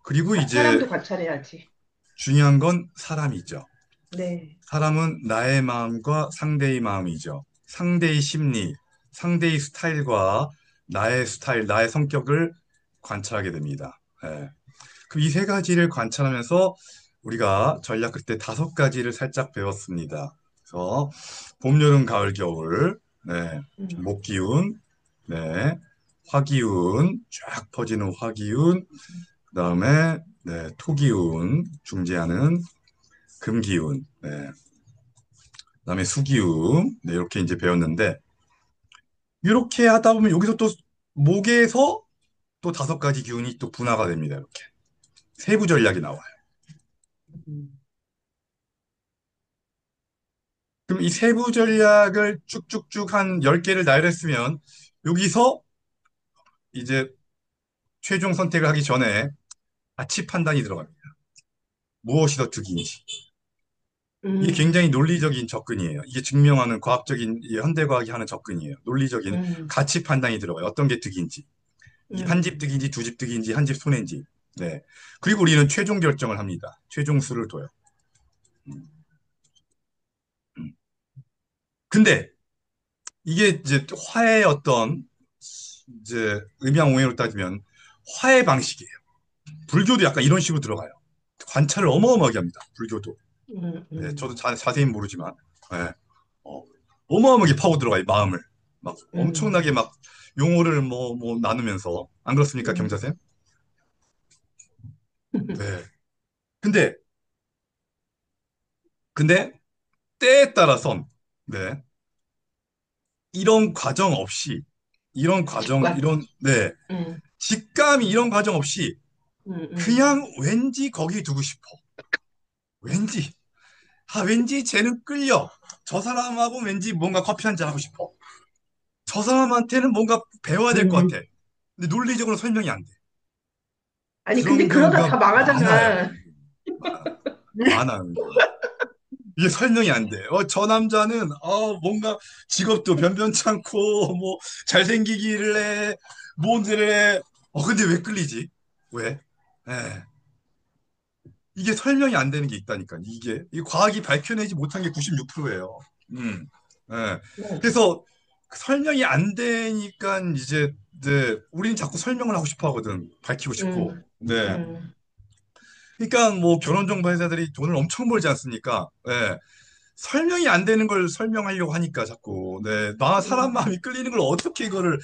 그리고 이제 사람도 관찰해야지. 중요한 건 사람이죠. 네. 사람은 나의 마음과 상대의 마음이죠. 상대의 심리, 상대의 스타일과 나의 스타일, 나의 성격을 관찰하게 됩니다. 예. 그럼 이 세 가지를 관찰하면서 우리가 전략 그때 다섯 가지를 살짝 배웠습니다. 그래서 봄, 여름, 가을, 겨울, 네, 음, 목기운, 네, 화기운, 쫙 퍼지는 화기운, 그다음에 네, 토기운, 중재하는 금기운, 네, 그다음에 수기운, 네, 이렇게 이제 배웠는데 이렇게 하다 보면 여기서 또 목에서 또 다섯 가지 기운이 또 분화가 됩니다. 이렇게 세부 전략이 나와요. 음, 그럼 이 세부 전략을 쭉쭉쭉 한 10개를 나열했으면 여기서 이제 최종 선택을 하기 전에 가치 판단이 들어갑니다. 무엇이 더 득인지. 이게 굉장히 음, 논리적인 접근이에요. 이게 증명하는 과학적인 이 현대과학이 하는 접근이에요. 논리적인 음, 가치 판단이 들어가요. 어떤 게 득인지. 이 한 집 음, 득인지 두 집 득인지 한 집 손해인지. 네. 그리고 우리는 최종 결정을 합니다. 최종 수를 둬요. 음, 음. 근데 이게 이제 화의 어떤 이제 음양오행으로 따지면 화의 방식이에요. 불교도 약간 이런 식으로 들어가요. 관찰을 어마어마하게 합니다. 불교도. 음, 네, 저도 음, 자세히는 모르지만, 네, 어마어마하게 파고 들어가요. 마음을 막 엄청나게 음, 막 용어를 뭐 나누면서 안 그렇습니까, 음. 경자쌤? 네. 근데 근데 때에 따라선 네 이런 과정 없이 직관. 네 음, 직감이 이런 과정 없이 음, 음. 그냥 왠지 거기 두고 싶어. 왠지 왠지 쟤는 끌려. 저 사람하고 왠지 뭔가 커피 한잔 하고 싶어. 저 사람한테는 뭔가 배워야 될 것 같아. 근데 논리적으로 설명이 안 돼. 아니, 근데 그런 그러다 다 경우가 많아요. 망하잖아. 많아. 많아, 은근히. 이게 설명이 안 돼. 저 남자는, 뭔가 직업도 변변찮고, 뭐, 잘생기기를 해, 뭔지를 해. 근데 왜 끌리지? 왜? 예. 이게 설명이 안 되는 게 있다니까. 이 과학이 밝혀내지 못한 게 96%예요. 예. 네. 그래서 설명이 안 되니까 우리는 자꾸 설명을 하고 싶어 하거든. 밝히고 싶고. 음, 네. 음, 그러니까 뭐 결혼정보 회사들이 돈을 엄청 벌지 않습니까? 예. 설명이 안 되는 걸 설명하려고 하니까 자꾸. 네. 사람 음, 마음이 끌리는 걸 어떻게 이거를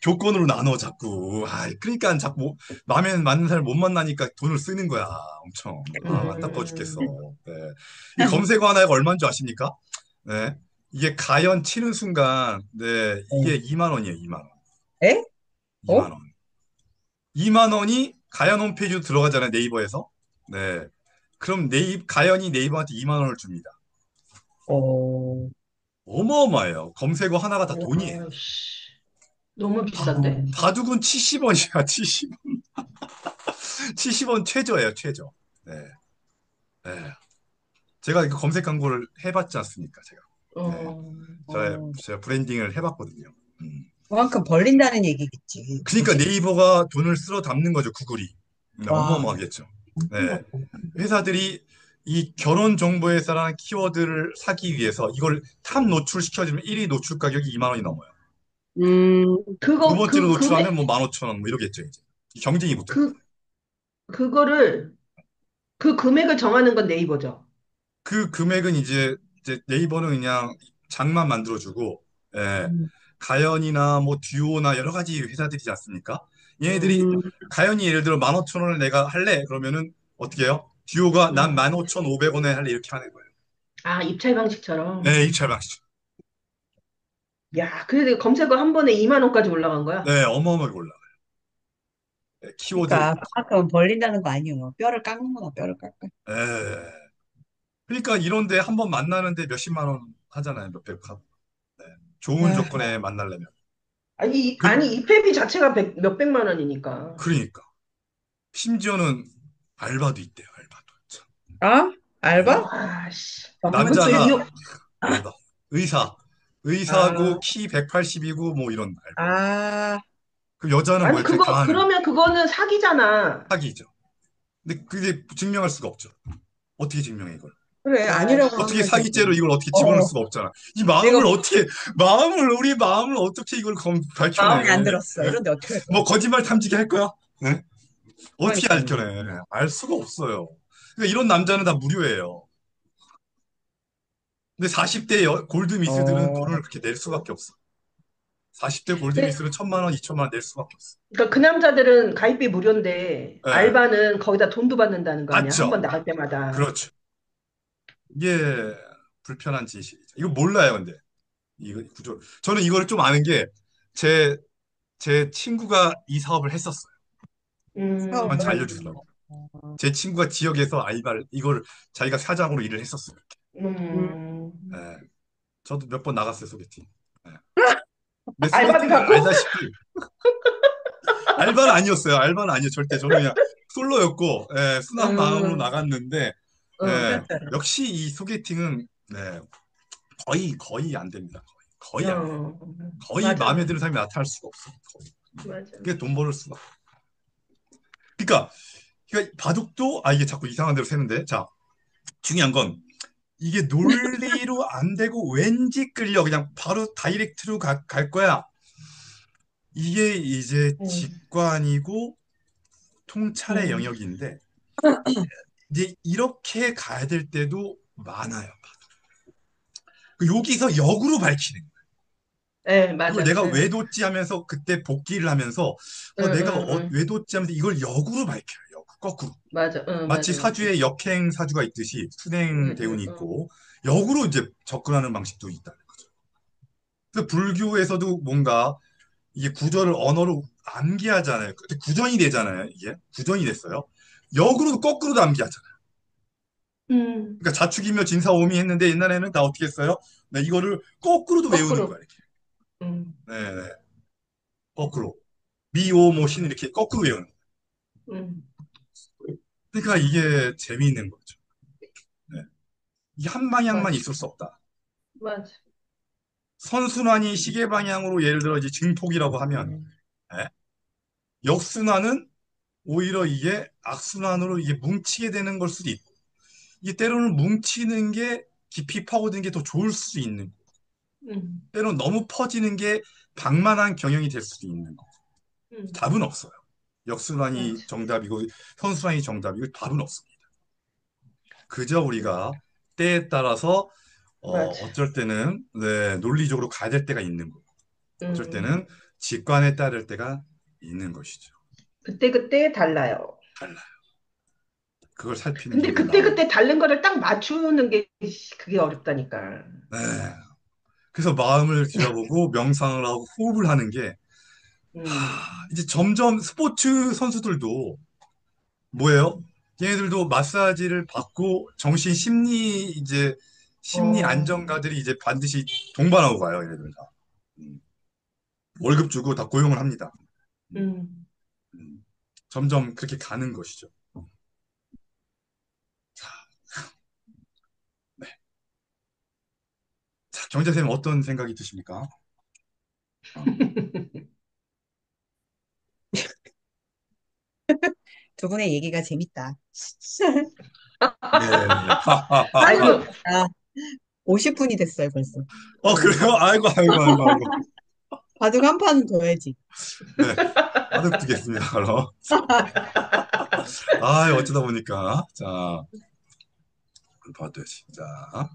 조건으로 나눠 자꾸. 그러니까 자꾸 마음에 맞는 사람 못 만나니까 돈을 쓰는 거야. 엄청. 안타까워 죽겠어. 음. 네. 이 검색어 하나가 얼마인 줄 아십니까? 네. 이게 가연 치는 순간, 네, 이게 2만 원이에요, 2만 원. 에? 2만 어? 원. 2만 원이 가연 홈페이지로 들어가잖아요, 네이버에서. 네. 그럼 가연이 네이버한테 2만 원을 줍니다. 어, 어마어마해요. 검색어 하나가 다 돈이에요. 와, 씨. 너무 아, 비싼데? 바둑은 70원이야, 70원. 70원 최저예요, 최저. 네. 네. 제가 이거 검색 광고를 해봤지 않습니까, 제가. 네. 어, 어, 제가 브랜딩을 해봤거든요. 그만큼 벌린다는 얘기겠지. 그러니까 그치? 네이버가 돈을 쓸어 담는 거죠, 구글이. 네, 와, 어마어마하겠죠. 네. 회사들이 이 결혼 정보회사라는 키워드를 사기 위해서 이걸 탑 노출시켜주면 1위 노출 가격이 2만 원이 넘어요. 두 그거, 번째로 노출하면 뭐 15,000원 뭐 이러겠죠, 이제. 경쟁이 붙어요. 그, 그거를, 그 금액을 정하는 건 네이버죠. 그 금액은 이제 네이버는 그냥 장만 만들어주고, 예, 음, 가연이나 뭐 듀오나 여러 가지 회사들이지 않습니까? 얘네들이 음, 음, 가연이 예를 들어 15,000원을 내가 할래? 그러면은 어떻게 해요? 듀오가 난 음. 15,500원에 할래? 이렇게 하는 거예요. 아, 입찰 방식처럼. 네, 입찰 방식. 야, 그래도 검색어 한 번에 2만 원까지 올라간 거야? 네, 어마어마하게 올라가요. 네, 키워드. 그러니까 그만큼 벌린다는 거 아니에요. 뼈를 깎는 거나 뼈를 깎아. 예. 그러니까 이런데 한 번 만나는데 몇십만 원 하잖아요. 몇백 하고. 네. 좋은 아, 조건에 만나려면. 그, 아니, 이 회비 자체가 몇백만 원이니까. 그러니까. 심지어는 알바도 있대요, 알바도. 참. 아? 알바? 와, 씨. 전문 그것도 남자가 직업. 알바. 의사. 아, 의사고 키 180이고 뭐 이런 알바. 아, 그 여자는 뭐 아니, 이렇게 다 하는 그러면 그거는 사기잖아. 사기죠. 근데 그게 증명할 수가 없죠. 어떻게 증명해 이걸? 그래. 와, 아니라고 씨. 어떻게 하면 되지. 사기죄로 이걸 어떻게 집어넣을 어, 수가 없잖아. 내가 우리 마음을 어떻게 이걸 밝혀내? 마음에 안 들었어. 예? 이런데 어떻게 할 거야? 뭐 거짓말 탐지기 할 거야? 네? 어떻게 그러니까. 밝혀내? 알 수가 없어요. 그러니까 이런 남자는 다 무료예요. 근데 40대 골드미스들은 어, 돈을 그렇게 낼 수밖에 없어. 40대 근데 골드미스는 1,000만 원, 2천만 원 낼 수밖에 없어. 그러니까 그 남자들은 가입비 무료인데 예, 알바는 거기다 돈도 받는다는 거 아니야? 한 번 맞죠? 나갈 때마다. 그렇죠. 이게 불편한 진실이죠. 이거 몰라요, 근데. 이거 구조. 저는 이거를 좀 아는 게 제, 제 친구가 이 사업을 했었어요. 저한테 사업을. 음, 알려주더라고. 어, 제 친구가 지역에서 이걸 자기가 사장으로 일을 했었어요. 음, 음. 예, 저도 몇 번 나갔어요, 소개팅. 예. 근데 알바비 소개팅은 받고? 알다시피 알바는 아니었어요. 알바는 아니에요. 절대. 저는 그냥 솔로였고, 순한 마음으로 음, 나갔는데, 음, 역시 이 소개팅은, 거의 안 됩니다. 거의 안 해요. 어, 거의 맞아, 마음에 맞아, 드는 사람이 나타날 수가 없어요. 거의. 맞아. 그게 돈 벌을 수가. 그러니까, 바둑도, 이게 자꾸 이상한 대로 새는데, 자, 중요한 건, 이게 논리로 안 되고 왠지 끌려. 그냥 바로 다이렉트로 갈 거야. 이게 이제 음, 직관이고 통찰의 음. 영역인데, 이제 이렇게 가야 될 때도 많아요. 여기서 역으로 밝히는 거예요. 네, 이걸 맞아. 내가 왜 응, 뒀지 하면서 그때 복기를 하면서 응, 내가 응, 응. 왜 뒀지 하면서 이걸 역으로 밝혀요. 거꾸로. 맞아, 응, 마치 맞아, 맞아. 사주에 역행 사주가 있듯이 순행 응, 응, 대운이 응. 있고 역으로 이제 접근하는 방식도 있다는 거죠. 그래서 불교에서도 뭔가 이게 구절을 언어로 암기하잖아요. 근데 구전이 되잖아요. 이게 구전이 됐어요. 역으로도 거꾸로도 암기하잖아요. 응, 그러니까 자축이며 진사오미 했는데 옛날에는 다 어떻게 했어요? 네, 이거를 거꾸로도 외우는 거야, 거꾸로. 이렇게. 응, 네, 네. 거꾸로. 미오 모신 이렇게 거꾸로 외우는 거야. 응. 그러니까 이게 재미있는 거죠. 네. 이 한 방향만 맞아, 있을 수 없다. 맞아. 선순환이 시계 방향으로 예를 들어 이제 증폭이라고 하면, 예? 역순환은 오히려 이게 악순환으로 이게 뭉치게 되는 걸 수도 있고, 이게 때로는 뭉치는 게 깊이 파고드는 게 더 좋을 수 있는, 음, 때로는 너무 퍼지는 게 방만한 경영이 될 수도 있는 거. 음, 답은 없어요. 역순환이 맞아, 정답이고 선순환이 정답이고 답은 없습니다. 그저 우리가 때에 따라서 맞아. 어쩔 때는 네, 논리적으로 가야 될 때가 있는 거고, 어쩔 음, 때는 직관에 따를 때가 있는 것이죠. 그때그때 달라요. 달라요. 그걸 살피는 게 근데 이제 나오는. 그때그때 다른 거를 딱 맞추는 게, 그게 어렵다니까. 네. 그래서 마음을 들여보고 명상을 하고 호흡을 하는 게 음, 이제 점점 스포츠 선수들도 뭐예요? 얘네들도 마사지를 받고 정신 심리 이제 심리 어, 안정가들이 이제 반드시 동반하고 가요, 얘네들 다. 음, 월급 주고 다 고용을 합니다. 음, 음. 음. 점점 그렇게 가는 것이죠. 네. 자, 경제쌤 어떤 생각이 드십니까? 어, 두 분의 얘기가 재밌다. 네. 하하하하. 아이고, 하루가 50분이 됐어요, 벌써. 그래요? 아이고, 아이고, 아이고, 아이고. 바둑 한 판 둬야지. 네. 바둑 두겠습니다, 그럼. 어쩌다 보니까. 자, 봐둬야지. 자,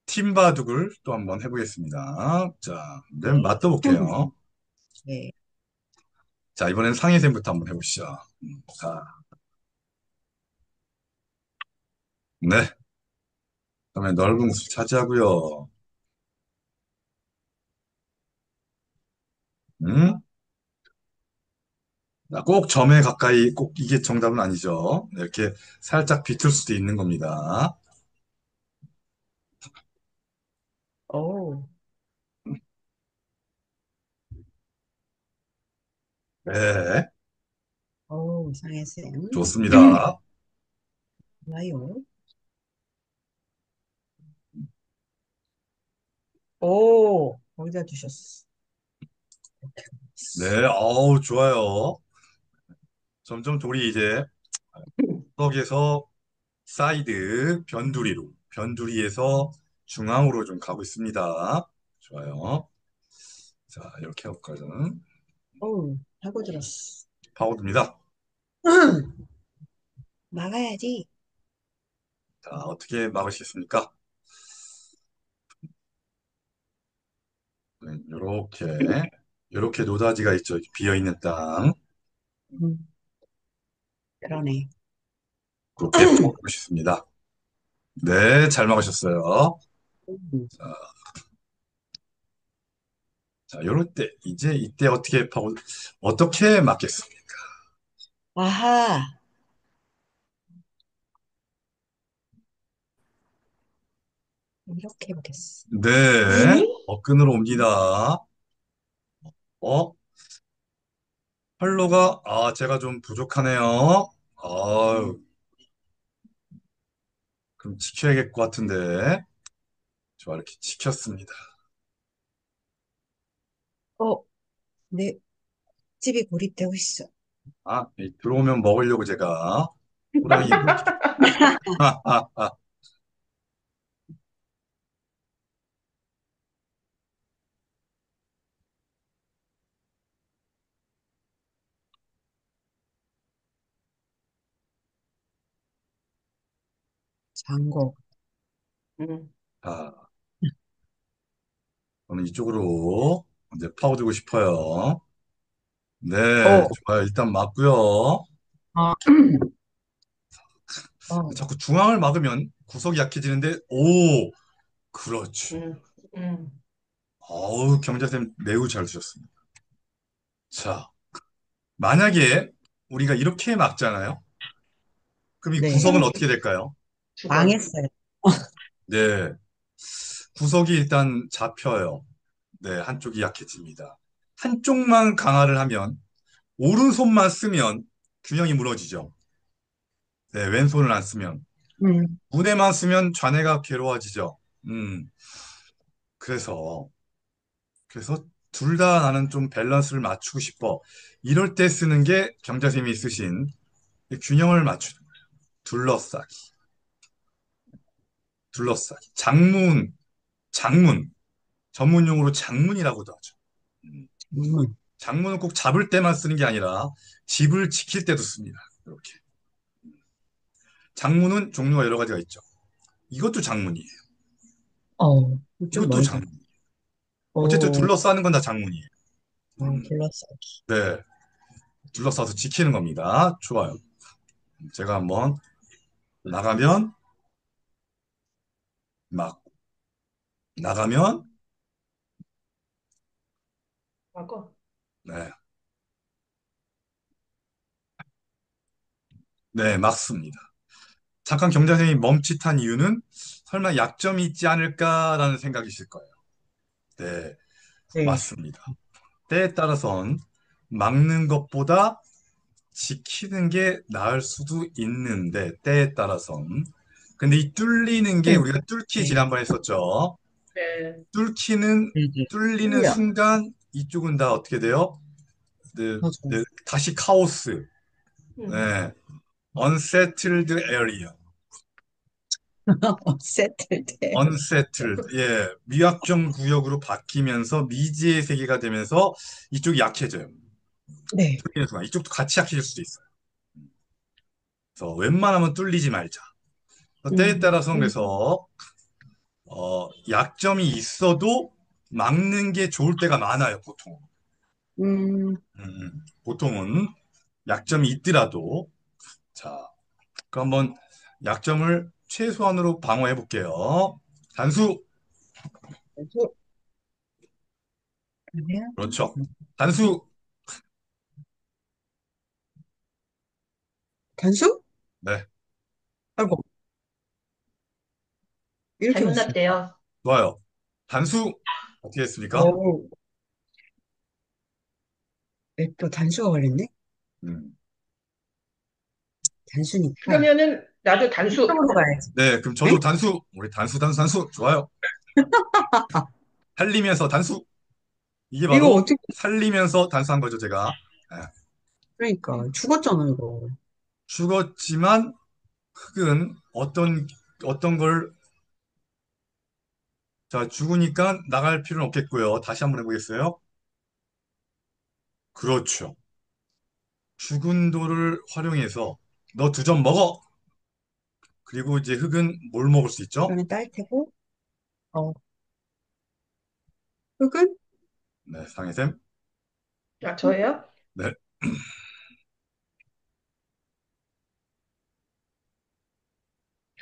팀바둑을 또 한번 해보겠습니다. 자, 네, 네. 맛도 볼게요. 네. 자, 이번엔 상해쌤부터 한번 해보시죠. 자, 네. 그다음에 넓은 곳을 차지하고요. 음? 자, 꼭 점에 가까이, 꼭 이게 정답은 아니죠. 이렇게 살짝 비틀 수도 있는 겁니다. 오, 네, 오, 상혜쌤. 좋습니다. 좋아요. 오, 거기다 두셨어. 네, 어우, 좋아요. 점점 돌이 이제 구석에서 사이드 변두리로, 변두리에서 중앙으로 좀 가고 있습니다. 좋아요. 자, 이렇게 해볼까요? 오, 하고 들었어. 파고듭니다. 막아야지. 자, 어떻게 막으시겠습니까? 네, 요렇게 노다지가 있죠. 비어있는 땅. 음, 그러네. 그렇게 파고들고 싶습니다. 네, 잘 막으셨어요. 음. 자, 요럴 때, 이제 이때 어떻게 막겠습니까? 아하, 이렇게 해보겠어. 네, 음? 업근으로 옵니다. 어? 팔로가, 제가 좀 부족하네요. 그럼 지켜야겠 것 같은데. 좋아, 이렇게 지켰습니다. 어, 내 집이 고립되고 있어. 들어오면 먹으려고 제가 호랑이 장고. 음. 자, 저는 이쪽으로 이제 파고들고 싶어요. 네, 어, 좋아요. 일단 맞고요. 아, 어, 자꾸 중앙을 막으면 구석이 약해지는데, 오, 그렇지. 음, 음, 어우, 경자쌤 매우 잘 주셨습니다. 자, 만약에 우리가 이렇게 막잖아요. 그럼 이 네. 구석은 어떻게 될까요? 죽어요. 망했어요. 네, 구석이 일단 잡혀요. 네, 한쪽이 약해집니다. 한쪽만 강화를 하면, 오른손만 쓰면 균형이 무너지죠. 네, 왼손을 안 쓰면. 음, 우에만 쓰면 좌뇌가 괴로워지죠. 음, 그래서, 그래서 둘 다 나는 좀 밸런스를 맞추고 싶어. 이럴 때 쓰는 게 경자쌤이 쓰신 이 균형을 맞추는 거예요. 둘러싸기, 둘러싸기. 장문. 전문 용어로 장문이라고도 하죠. 음, 음, 장문은 꼭 잡을 때만 쓰는 게 아니라 집을 지킬 때도 씁니다. 이렇게. 장문은 종류가 여러 가지가 있죠. 이것도 장문이에요. 어, 좀 이것도 멀다. 장문. 어쨌든 어, 둘러싸는 건 다 장문이에요. 둘러싸기. 네. 둘러싸서 지키는 겁니다. 좋아요. 제가 한번 나가면 막 나가면 하고. 네. 네, 맞습니다. 잠깐 경자생이 멈칫한 이유는 설마 약점이 있지 않을까라는 생각이실 거예요. 네, 네. 맞습니다. 때에 따라선 막는 것보다 지키는 게 나을 수도 있는데 때에 따라선 근데 이 뚫리는 게 네. 우리가 뚫기 네. 지난번에 했었죠. 네. 뚫기는 네. 뚫리는 틀려. 순간 이쪽은 다 어떻게 돼요? 네, 맞아. 네, 다시 카오스. 음. 네, unsettled area. 세틀돼. unsettled. 예, 미확정 구역으로 바뀌면서 미지의 세계가 되면서 이쪽이 약해져요. 네. 뚫리는 순간 이쪽도 같이 약해질 수도 있어요. 그래서 웬만하면 뚫리지 말자. 때에 음, 따라서 그래서 약점이 있어도 막는 게 좋을 때가 많아요, 보통. 음, 보통은 약점이 있더라도 자, 그럼 한번 약점을 최소한으로 방어해 볼게요. 단수, 그래서 아니야? 그렇죠. 단수, 단수? 네, 아이고, 이렇게 잘못 됐어. 났대요. 좋아요. 단수, 어떻게 했습니까? 어, 또 단수가 걸렸네? 음. 단수니까. 그러면은 나도 단수. 이쪽으로 가야지. 네, 그럼 네? 저도 단수, 우리 단수, 좋아요. 살리면서 단수. 이게 이거 바로 어떻게, 살리면서 단수한 거죠, 제가. 네. 그러니까, 죽었잖아, 이거. 죽었지만 흙은 어떤 걸, 자, 죽으니까 나갈 필요는 없겠고요. 다시 한번 해보겠어요. 그렇죠. 죽은 돌을 활용해서 너 두 점 먹어. 그리고 이제 흙은 뭘 먹을 수 있죠? 그러면 딸 테고, 어, 흙은? 네, 상해샘. 아, 저예요? 네,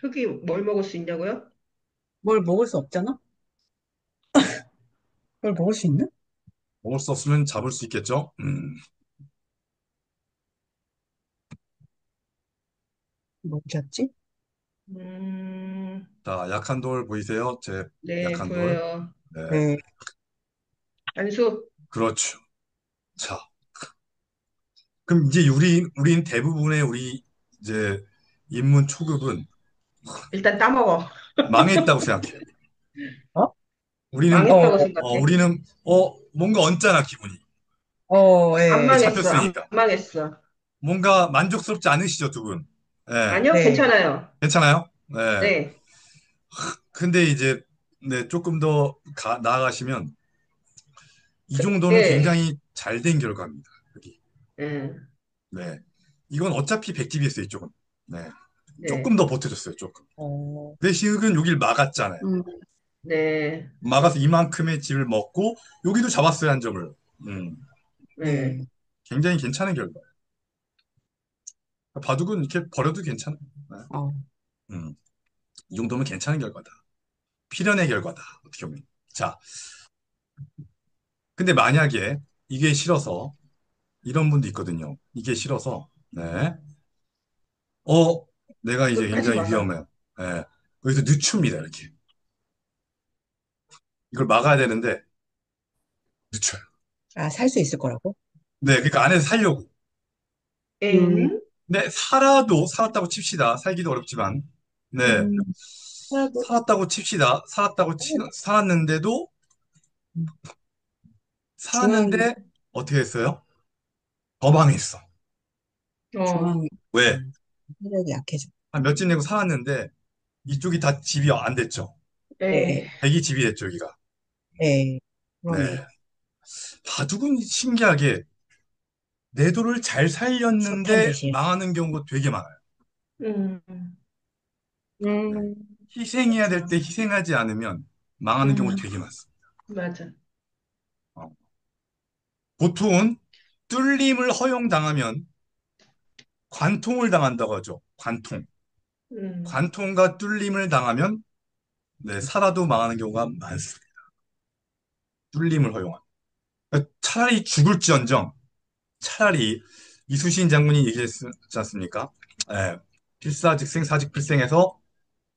흙이 뭘 먹을 수 있냐고요? 뭘 먹을 수 없잖아? 뭘 먹을 수 있나? 먹을 수 없으면 잡을 수 있겠죠? 뭐였지? 음, 자, 약한 돌 보이세요? 제 네, 약한 돌. 보여요. 네, 네. 단수. 그렇죠. 자, 그럼 이제 우린 대부분의 우리 이제 인문 초급은 일단 따먹어. 망했다고 생각해요. 어? 우리는, 어, 망했다고 생각해. 뭔가 언짢아, 기분이. 안 예. 망했어. 안 잡혔으니까. 망했어. 뭔가 만족스럽지 않으시죠, 두 분? 예, 아니요, 네. 괜찮아요. 괜찮아요? 예. 네, 근데 이제, 네, 조금 더 나아가시면, 이 정도는 네, 굉장히 잘 된 결과입니다. 여기. 네, 네. 이건 어차피 100집이었어요, 이쪽은. 네. 네, 조금 더 버텨줬어요, 조금. 어, 대신 은 여길 막았잖아요. 음, 네, 막아서 이만큼의 집을 먹고, 여기도 잡았어요, 한 점을. 음, 네. 네. 굉장히 괜찮은 결과예요. 바둑은 이렇게 버려도 괜찮아요. 네. 어, 음, 이 정도면 괜찮은 결과다. 필연의 결과다. 어떻게 보면. 자, 근데 만약에 이게 싫어서, 이런 분도 있거든요. 이게 싫어서, 네. 어, 내가 이제 끝까지 굉장히 막아. 위험해요. 네. 여기서 늦춥니다, 이렇게. 이걸 막아야 되는데, 늦춰요. 아, 살 수 있을 거라고? 네, 그러니까 안에서 살려고. 음, 엥? 네, 살았다고 칩시다. 살기도 어렵지만. 네, 음, 하나도, 살았다고 칩시다. 살았는데도, 중앙, 살았는데, 어떻게 했어요? 더 망했어. 어, 중앙, 왜? 음, 세력이 약해져. 한 몇 집 내고 살았는데, 이쪽이 다 집이 안 됐죠. 에, 예, 백이 집이 됐죠, 여기가. 예, 그러네. 네. 바둑은 신기하게 내 돌을 잘 석탄 살렸는데 대신. 망하는 경우가 되게 많아요. 음, 네. 음, 희생해야 될 그렇구나. 때 희생하지 않으면 망하는 경우가 음, 되게 많습니다. 맞아. 어. 보통은 뚫림을 허용당하면 관통을 당한다고 하죠. 관통. 음, 관통과 뚫림을 당하면 네, 살아도 망하는 경우가 많습니다. 뚫림을 허용한. 그러니까 차라리 죽을지언정 차라리 이순신 장군이 얘기했지 않습니까? 예, 필사즉생 사직필생에서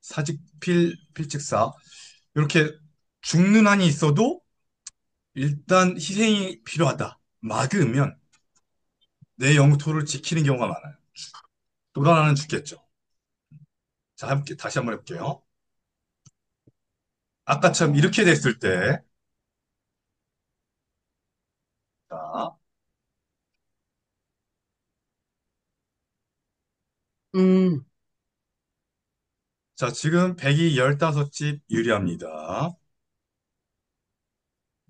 사직필 필직사 이렇게 죽는 한이 있어도 일단 희생이 필요하다. 막으면 내 영토를 지키는 경우가 많아요. 또 하나는 죽겠죠. 자, 함께 다시 한번 해볼게요. 아까처럼 이렇게 됐을 때, 자, 음, 자, 지금 115집 유리합니다.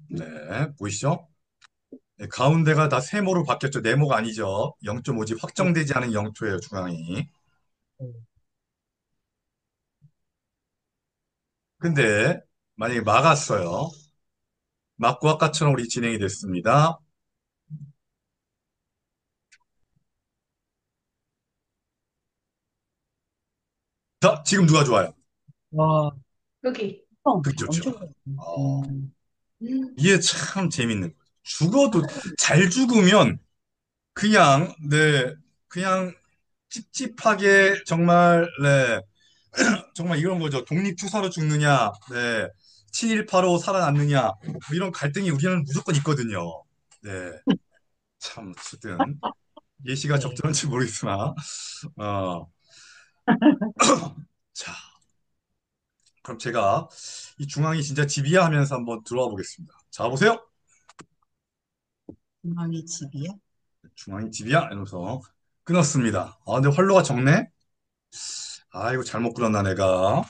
네, 보이시죠? 네, 가운데가 다 세모로 바뀌었죠. 네모가 아니죠. 0.5집 어, 확정되지 않은 영토예요, 중앙이. 어. 근데 만약에 막았어요. 막고 아까처럼 우리 진행이 됐습니다. 자, 지금 누가 좋아요? 와, 여기, 그게 좋죠. 엄청 좋아. 어, 음, 음, 이게 참 재밌는 거죠. 죽어도 잘 죽으면 그냥 네 그냥 찝찝하게 정말 네 정말 이런 거죠. 독립투사로 죽느냐, 네 7.18로 살아남느냐 뭐 이런 갈등이 우리는 무조건 있거든요. 네, 참 어쨌든 예시가 네. 적절한지 모르겠으나 어, 자 그럼 제가 이 중앙이 진짜 집이야 하면서 한번 들어와 보겠습니다. 자 보세요. 중앙이 집이야? 중앙이 집이야 이러면서 끊었습니다. 아 근데 활로가 적네. 아 이거 잘못 끊었나 내가.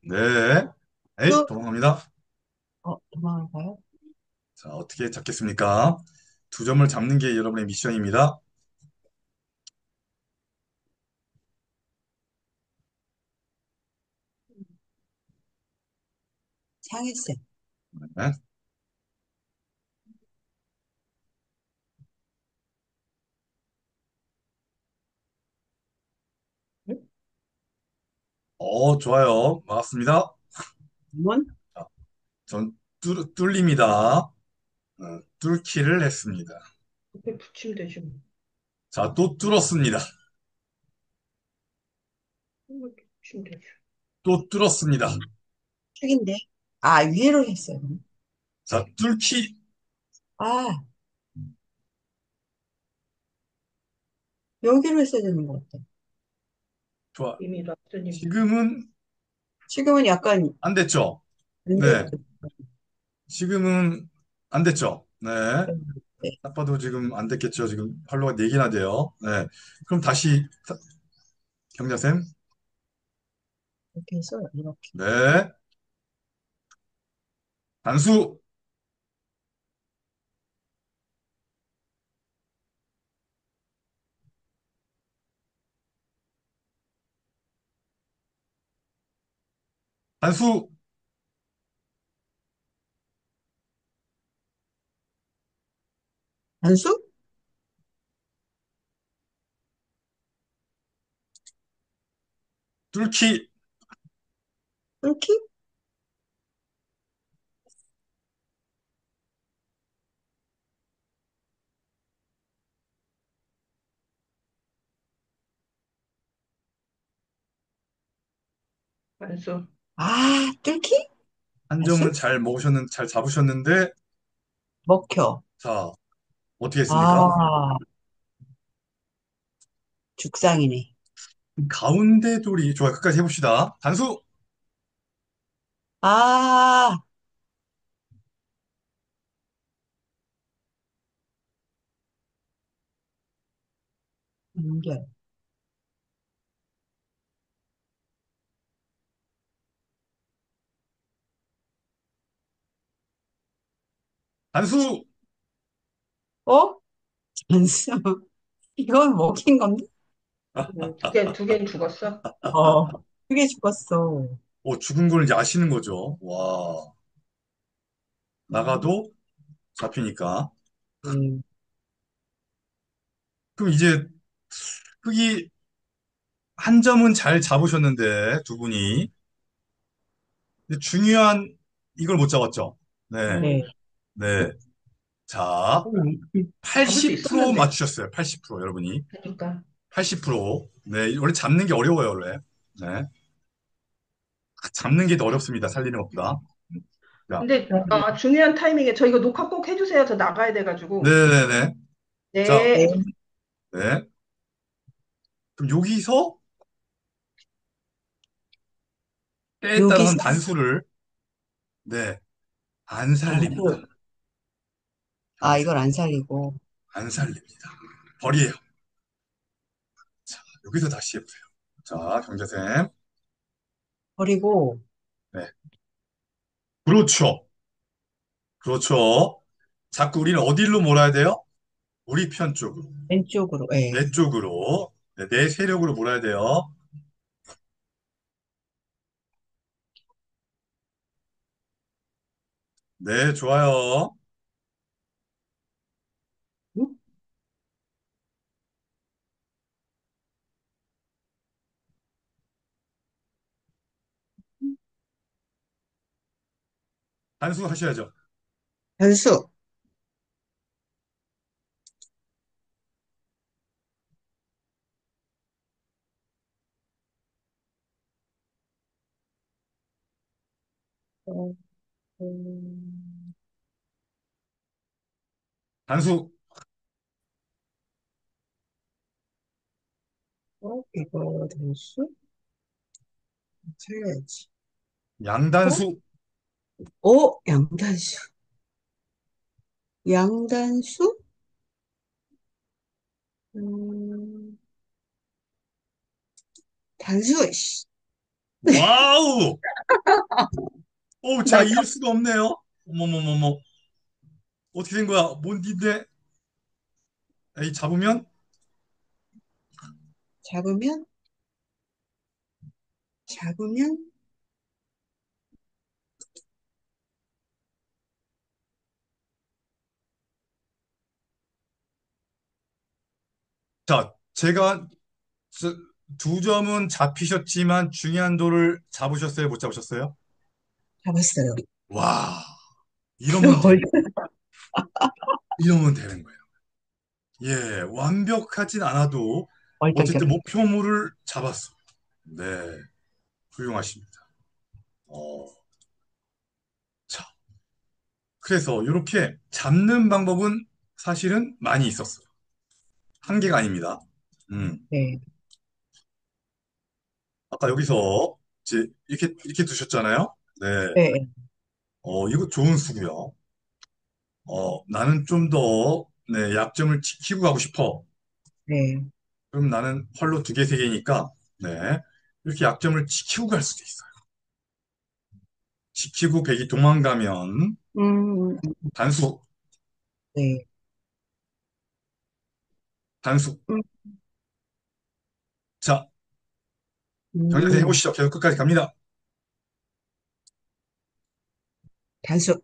네. 에이, 또, 도망갑니다. 도망갈까요? 자, 어떻게 잡겠습니까? 두 점을 잡는 게 여러분의 미션입니다. 상했어요. 네. 응? 좋아요. 반갑습니다. 문? 자, 전 뚫립니다. 뚫기를 했습니다. 옆에 붙이면 되지 뭐. 자, 또 뚫었습니다. 이렇게 붙이면 되지. 또 뚫었습니다. 축인데? 아, 위로 했어요. 자, 뚫기. 아, 여기로 했어야 되는 것 같아. 좋아. 이미 놨으니. 지금은 지금은 약간 안 됐죠? 안 네. 됐죠. 지금은 안 됐죠? 네. 네, 딱 봐도 지금 안 됐겠죠? 지금 활로가 4개나 돼요. 네. 그럼 다시 경자쌤. 이렇게 해서 이렇게. 네. 단수. 단수. 단수? 뚫기. 뚫기? 완수. 아, 뚫기? 한 점은 단수? 잘 잡으셨는데, 먹혀. 자, 어떻게 했습니까? 아, 죽상이네. 가운데 돌이, 좋아요. 끝까지 해봅시다. 단수! 아, 연결. 단수! 어? 잔수. 이건 먹힌 건데? 두 개는 죽었어. 어. 그게 죽었어. 죽은 걸 이제 아시는 거죠. 와, 음, 나가도 잡히니까. 음. 그럼 이제 흑이 한 점은 잘 잡으셨는데, 두 분이. 근데 중요한 이걸 못 잡았죠. 네, 음, 네. 네. 자, 잡을 수 80% 있었는데. 맞추셨어요. 80% 여러분이. 그러니까. 80%. 네, 원래 잡는 게 어려워요, 원래. 네. 잡는 게 더 어렵습니다. 살리는 것보다. 자, 근데 중요한 타이밍에 저 이거 녹화 꼭 해주세요. 저 나가야 돼가지고. 네네네. 자, 네. 네. 네. 그럼 여기서 때에 따라서는 여기서 단수를, 네, 안 살립니다. 단수. 아, 경제, 이걸 안 살리고. 안 살립니다. 벌이에요. 자, 여기서 다시 해보세요. 자, 경제쌤. 버리고, 네. 그렇죠. 그렇죠. 자꾸 우리는 어디로 몰아야 돼요? 우리 편 쪽으로. 왼쪽으로, 예. 내 쪽으로. 네, 내 세력으로 몰아야 돼요. 네, 좋아요. 응? 단수 하셔야죠. 단수. 어, 단수, 이거 단수? 살려야지. 어? 양단수, 양단수. 양단수? 음, 단수, 씨. 와우! 자, 나 이길 수가 없네요. 어머머머머. 어떻게 된 거야? 뭔데? 에이, 잡으면? 잡으면, 잡으면, 자, 제가 저- 두 점은 잡히셨지만 중요한 돌을 잡으셨어요? 못 잡으셨어요? 잡았어요. 와, 이러면 돼. 이러면 되는 거예요. 예, 완벽하진 않아도 어쨌든 얼떨결에. 목표물을 잡았어. 네, 훌륭하십니다. 어, 자, 그래서 이렇게 잡는 방법은 사실은 많이 있었어요. 한 개가 아닙니다. 음, 네, 아까 여기서 이제 이렇게 두셨잖아요. 네, 네, 이거 좋은 수고요. 나는 좀 더, 네, 약점을 지키고 가고 싶어. 네. 그럼 나는 펄로 두 개, 세 개니까, 네, 이렇게 약점을 지키고 갈 수도 있어요. 지키고 백이 도망가면 음, 단수, 네. 단수. 음, 자, 정리해서 음, 해보시죠. 계속 끝까지 갑니다. 단수.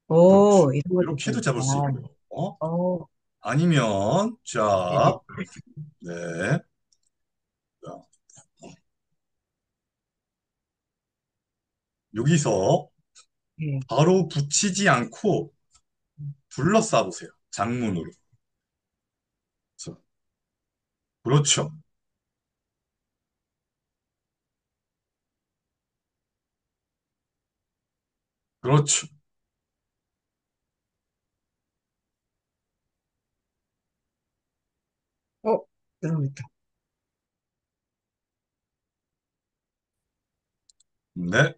그렇죠. 이런 것도 이렇게도 잡을 수 있구나. 있고요. 어, 아니면, 네네. 자, 네. 자, 여기서 네. 바로 붙이지 않고 둘러싸 보세요. 장문으로. 자, 그렇죠. 그렇죠. 어, 그러니까. 네.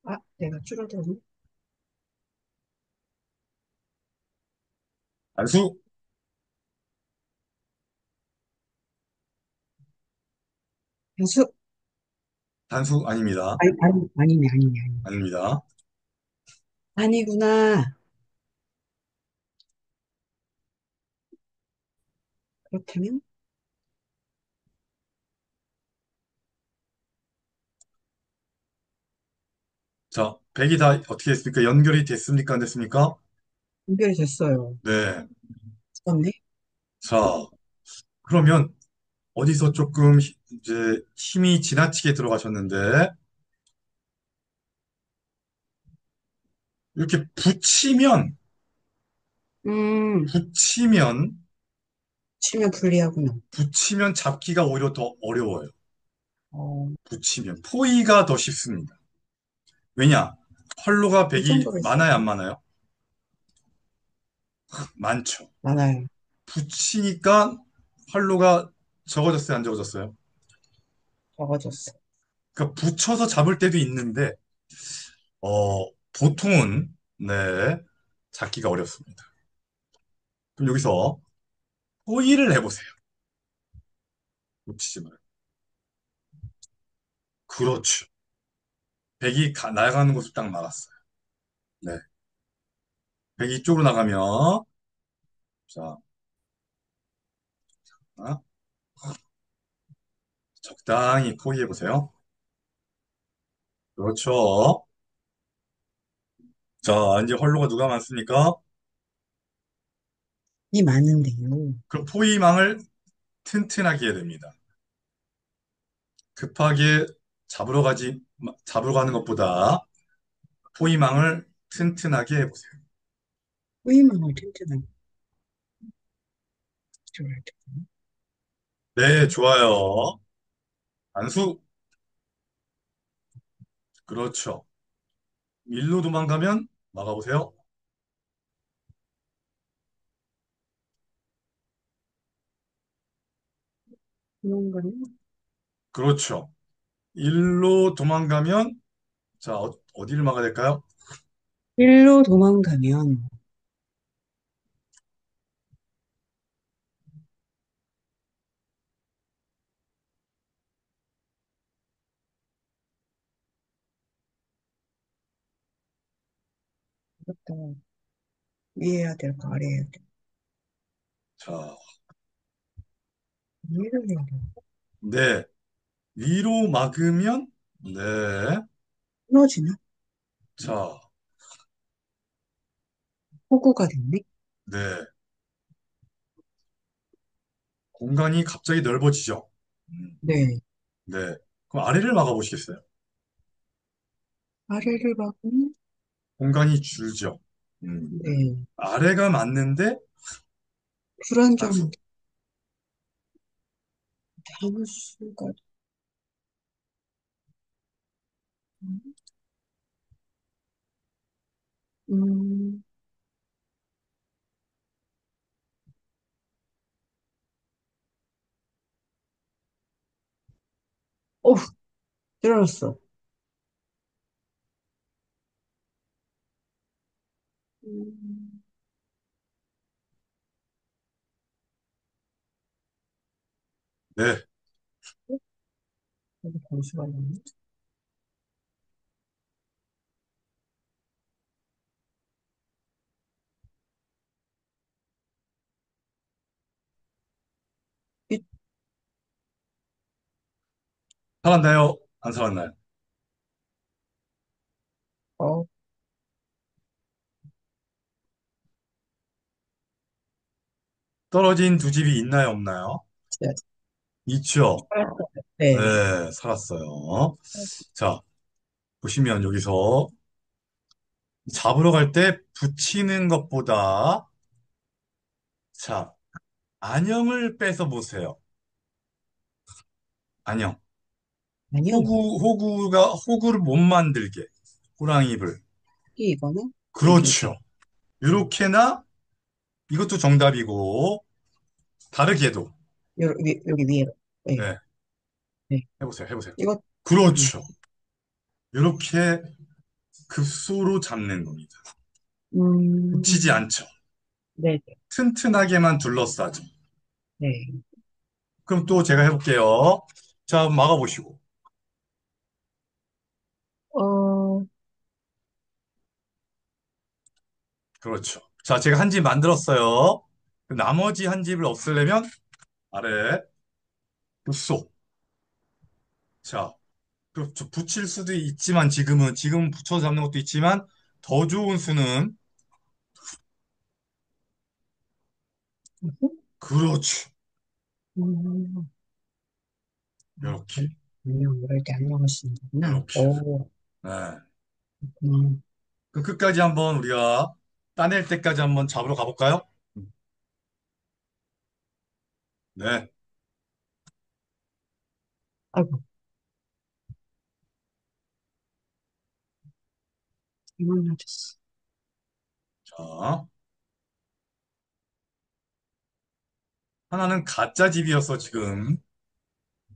아, 내가 줄어들었네. 단수, 단수. 단수 아닙니다. 아니네, 아니네, 아니네. 아닙니다. 아니구나. 그렇다면, 자, 백이 다 어떻게 됐습니까? 연결이 됐습니까? 안 됐습니까? 연결이 됐어요. 네. 죽었네? 자, 그러면 어디서 조금 이제 힘이 지나치게 들어가셨는데, 이렇게 음, 붙이면, 치면 불리하구나. 붙이면 잡기가 오히려 더 어려워요. 어, 붙이면. 포위가 더 쉽습니다. 왜냐? 활로가 이 백이 정도로 많아요, 안 했었나? 많아요? 많죠. 많아요. 붙이니까 활로가 적어졌어요, 안 적어졌어요? 적어졌어. 그러니까 붙여서 잡을 때도 있는데, 보통은, 네, 잡기가 어렵습니다. 그럼 여기서 포위를 해보세요. 붙이지 말고. 그렇죠. 백이 나가는 곳을 딱 막았어요. 네. 백이 이쪽으로 나가면, 자, 어? 적당히 포위해보세요. 그렇죠. 자, 이제 활로가 누가 많습니까? 이 많은데요. 그럼 포위망을 튼튼하게 해야 됩니다. 급하게 잡으러 가는 것보다 포위망을 튼튼하게 해보세요. 후임망을 튼튼하게 줘야 돼. 네, 좋아요. 안수. 그렇죠. 일로 도망가면 막아보세요. 도망가면, 그렇죠. 일로 도망가면, 자, 어디를 막아야 될까요? 일로 도망가면, 이것도 위에 해야 될까, 아래 해야 될까? 자, 위를 해야 될까? 네. 위로 막으면, 네. 끊어지나? 자, 호구가 됐네? 네. 공간이 갑자기 넓어지죠. 음, 네. 네. 그럼 아래를 막아보시겠어요? 아래를 박으면, 공간이 줄죠. 음, 네. 아래가 맞는데, 불안정한 단수. 단수가, 음, 어우, 들어놨어. 음, 네. 여기 단수가 있네. 이, 살았나요? 안 살았나요? 어, 떨어진 두 집이 있나요? 없나요? 진짜. 있죠. 네. 네, 살았어요. 자, 보시면 여기서 잡으러 갈 때 붙이는 것보다, 자, 안형을 빼서 보세요. 안형. 아니요. 호구를 못 만들게. 호랑이 입을. 이거는 여기, 그렇죠. 이렇게나 이것도 정답이고, 다르게도. 여기 위에. 네, 네, 네. 해보세요, 해보세요. 이거, 음, 그렇죠. 이렇게 급소로 잡는 겁니다. 붙이지 음, 않죠. 네, 튼튼하게만 둘러싸죠. 네. 그럼 또 제가 해볼게요. 자, 막아보시고. 어, 그렇죠. 자, 제가 한 집 만들었어요. 그 나머지 한 집을 없애려면 아래 급소. 자, 그렇죠. 붙일 수도 있지만 지금은 붙여 잡는 것도 있지만 더 좋은 수는 그렇죠. 음, 이렇게, 아니요, 이럴 때 안 먹을 수 있는구나. 이렇게. 오, 네. 음, 그 끝까지 한번 우리가 따낼 때까지 한번 잡으러 가볼까요? 네. 아이고, 이만 맞았어. 자, 하나는 가짜 집이어서 지금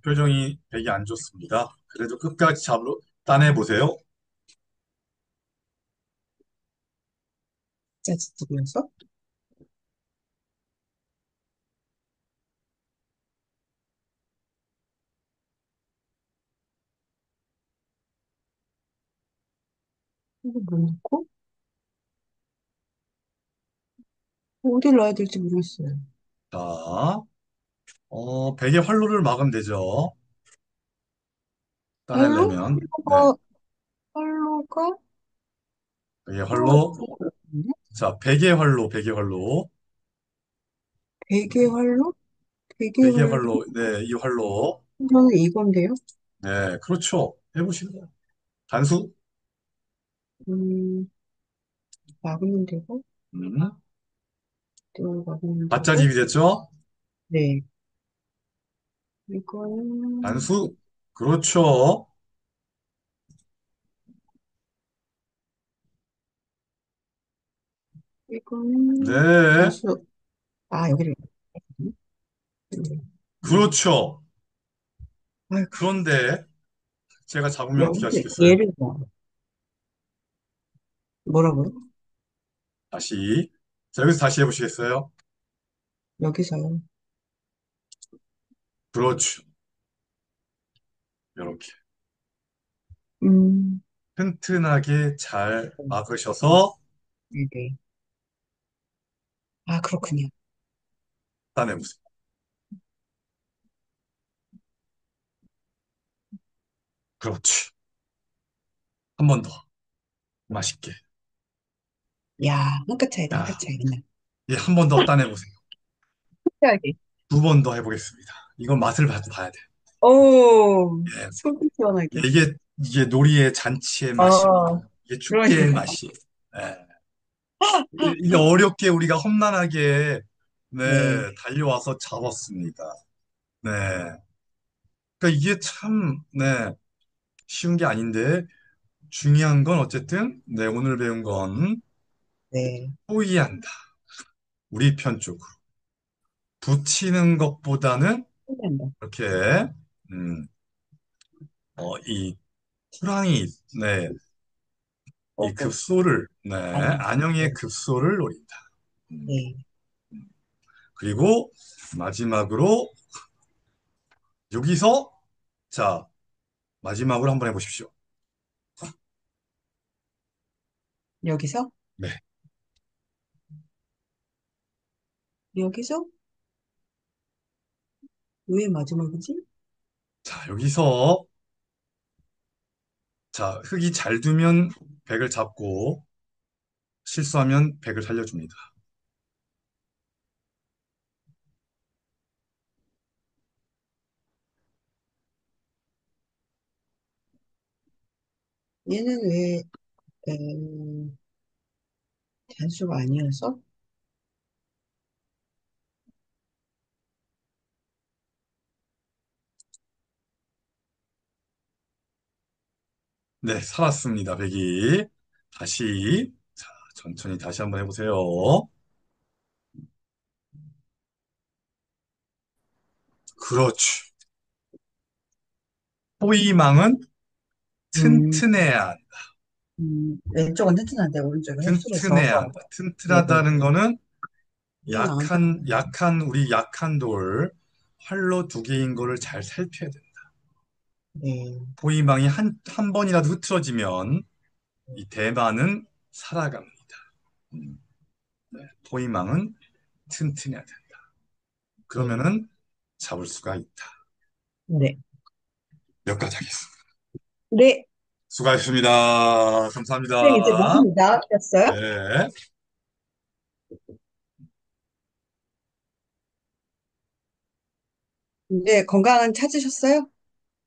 표정이 되게 안 좋습니다. 그래도 끝까지 잡으러 따내보세요. 짜증이었어? 이거 뭐 넣고? 어디를 놔야 될지 모르겠어요. 자, 베개 활로를 막으면 되죠. 활로? 따내려면. 네. 활로가? 베개 활로가 활로. 있는데? 자, 베개 활로, 베개 활로. 베개 활로? 베개 베개 활로? 활로. 네, 이 활로. 저는 이건데요. 네, 그렇죠. 해보시면 돼요. 단수. 음, 막으면 되고, 음, 또 막으면 가짜 되고, 집이 됐죠? 네. 이거는, 단수. 그렇죠. 이거는, 네, 단수, 아, 여기를, 음, 그렇죠. 아이고, 그런데 제가 잡으면 어떻게 여기, 하시겠어요? 얘를 봐. 뭐라고요? 다시. 자, 여기서 다시 해보시겠어요? 여기서요. 그렇죠. 이렇게. 음, 튼튼하게 잘 막으셔서 네네. 아, 그렇군요. 따내보세요. 그렇지. 한 번 더. 맛있게. 야, 한 끗 차이다, 한 야, 끗 차이. 그냥. 예, 한 번 더 따내보세요. 특이하게. 2번 더 해보겠습니다. 이건 맛을 봐야 돼. 오, 예, 속이 시원하게. 이게 놀이의 잔치의 맛입니다. 아, 이게 축제의 그러니까. 맛이. 예. 이게 어렵게 우리가 험난하게, 네, 네, 달려와서 잡았습니다. 네. 그러니까 이게 참, 네, 쉬운 게 아닌데, 중요한 건 어쨌든, 네, 오늘 배운 건, 네. 호의한다. 우리 편 쪽으로. 붙이는 것보다는, 신기한다. 이렇게, 음, 이 호랑이, 네, 이 어, 급소를, 네, 아니, 안녕의 네, 급소를 노린다. 음, 네. 그리고 마지막으로, 여기서, 자, 마지막으로 한번 해보십시오. 여기서? 네. 여기서? 왜 마지막이지? 자, 여기서, 자, 흙이 잘 두면 백을 잡고, 실수하면 백을 살려줍니다. 얘는 왜, 단수가 아니어서? 네, 살았습니다. 백이. 다시, 자, 천천히 다시 한번 해보세요. 그렇지. 호위망은 음, 튼튼해야 한다. 왼쪽은 튼튼한데 오른쪽은 흡수해서. 튼튼해야 한다. 네네네. 튼튼하다는 거는 희망은 튼튼. 우리 약한 돌, 활로 두 개인 거를 잘 살펴야 된다. 네. 호위망이 한 번이라도 흐트러지면 이 대만은 살아갑니다. 음, 네. 호위망은 튼튼해야 된다. 네. 그러면은 잡을 수가 있다. 네. 몇 가지 하겠습니다. 네. 수고하셨습니다. 네, 이제 감사합니다. 모습니다. 였어요? 네. 이제 건강 찾으셨어요?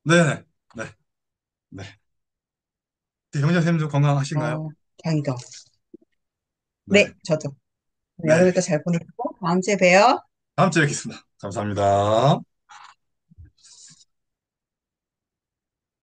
네. 네. 네. 형제 쌤도 건강하신가요? 어, 다행이다. 네. 네, 저도. 네. 여름에도 잘 보내고 다음 주에 봬요. 다음 주에 뵙겠습니다. 감사합니다.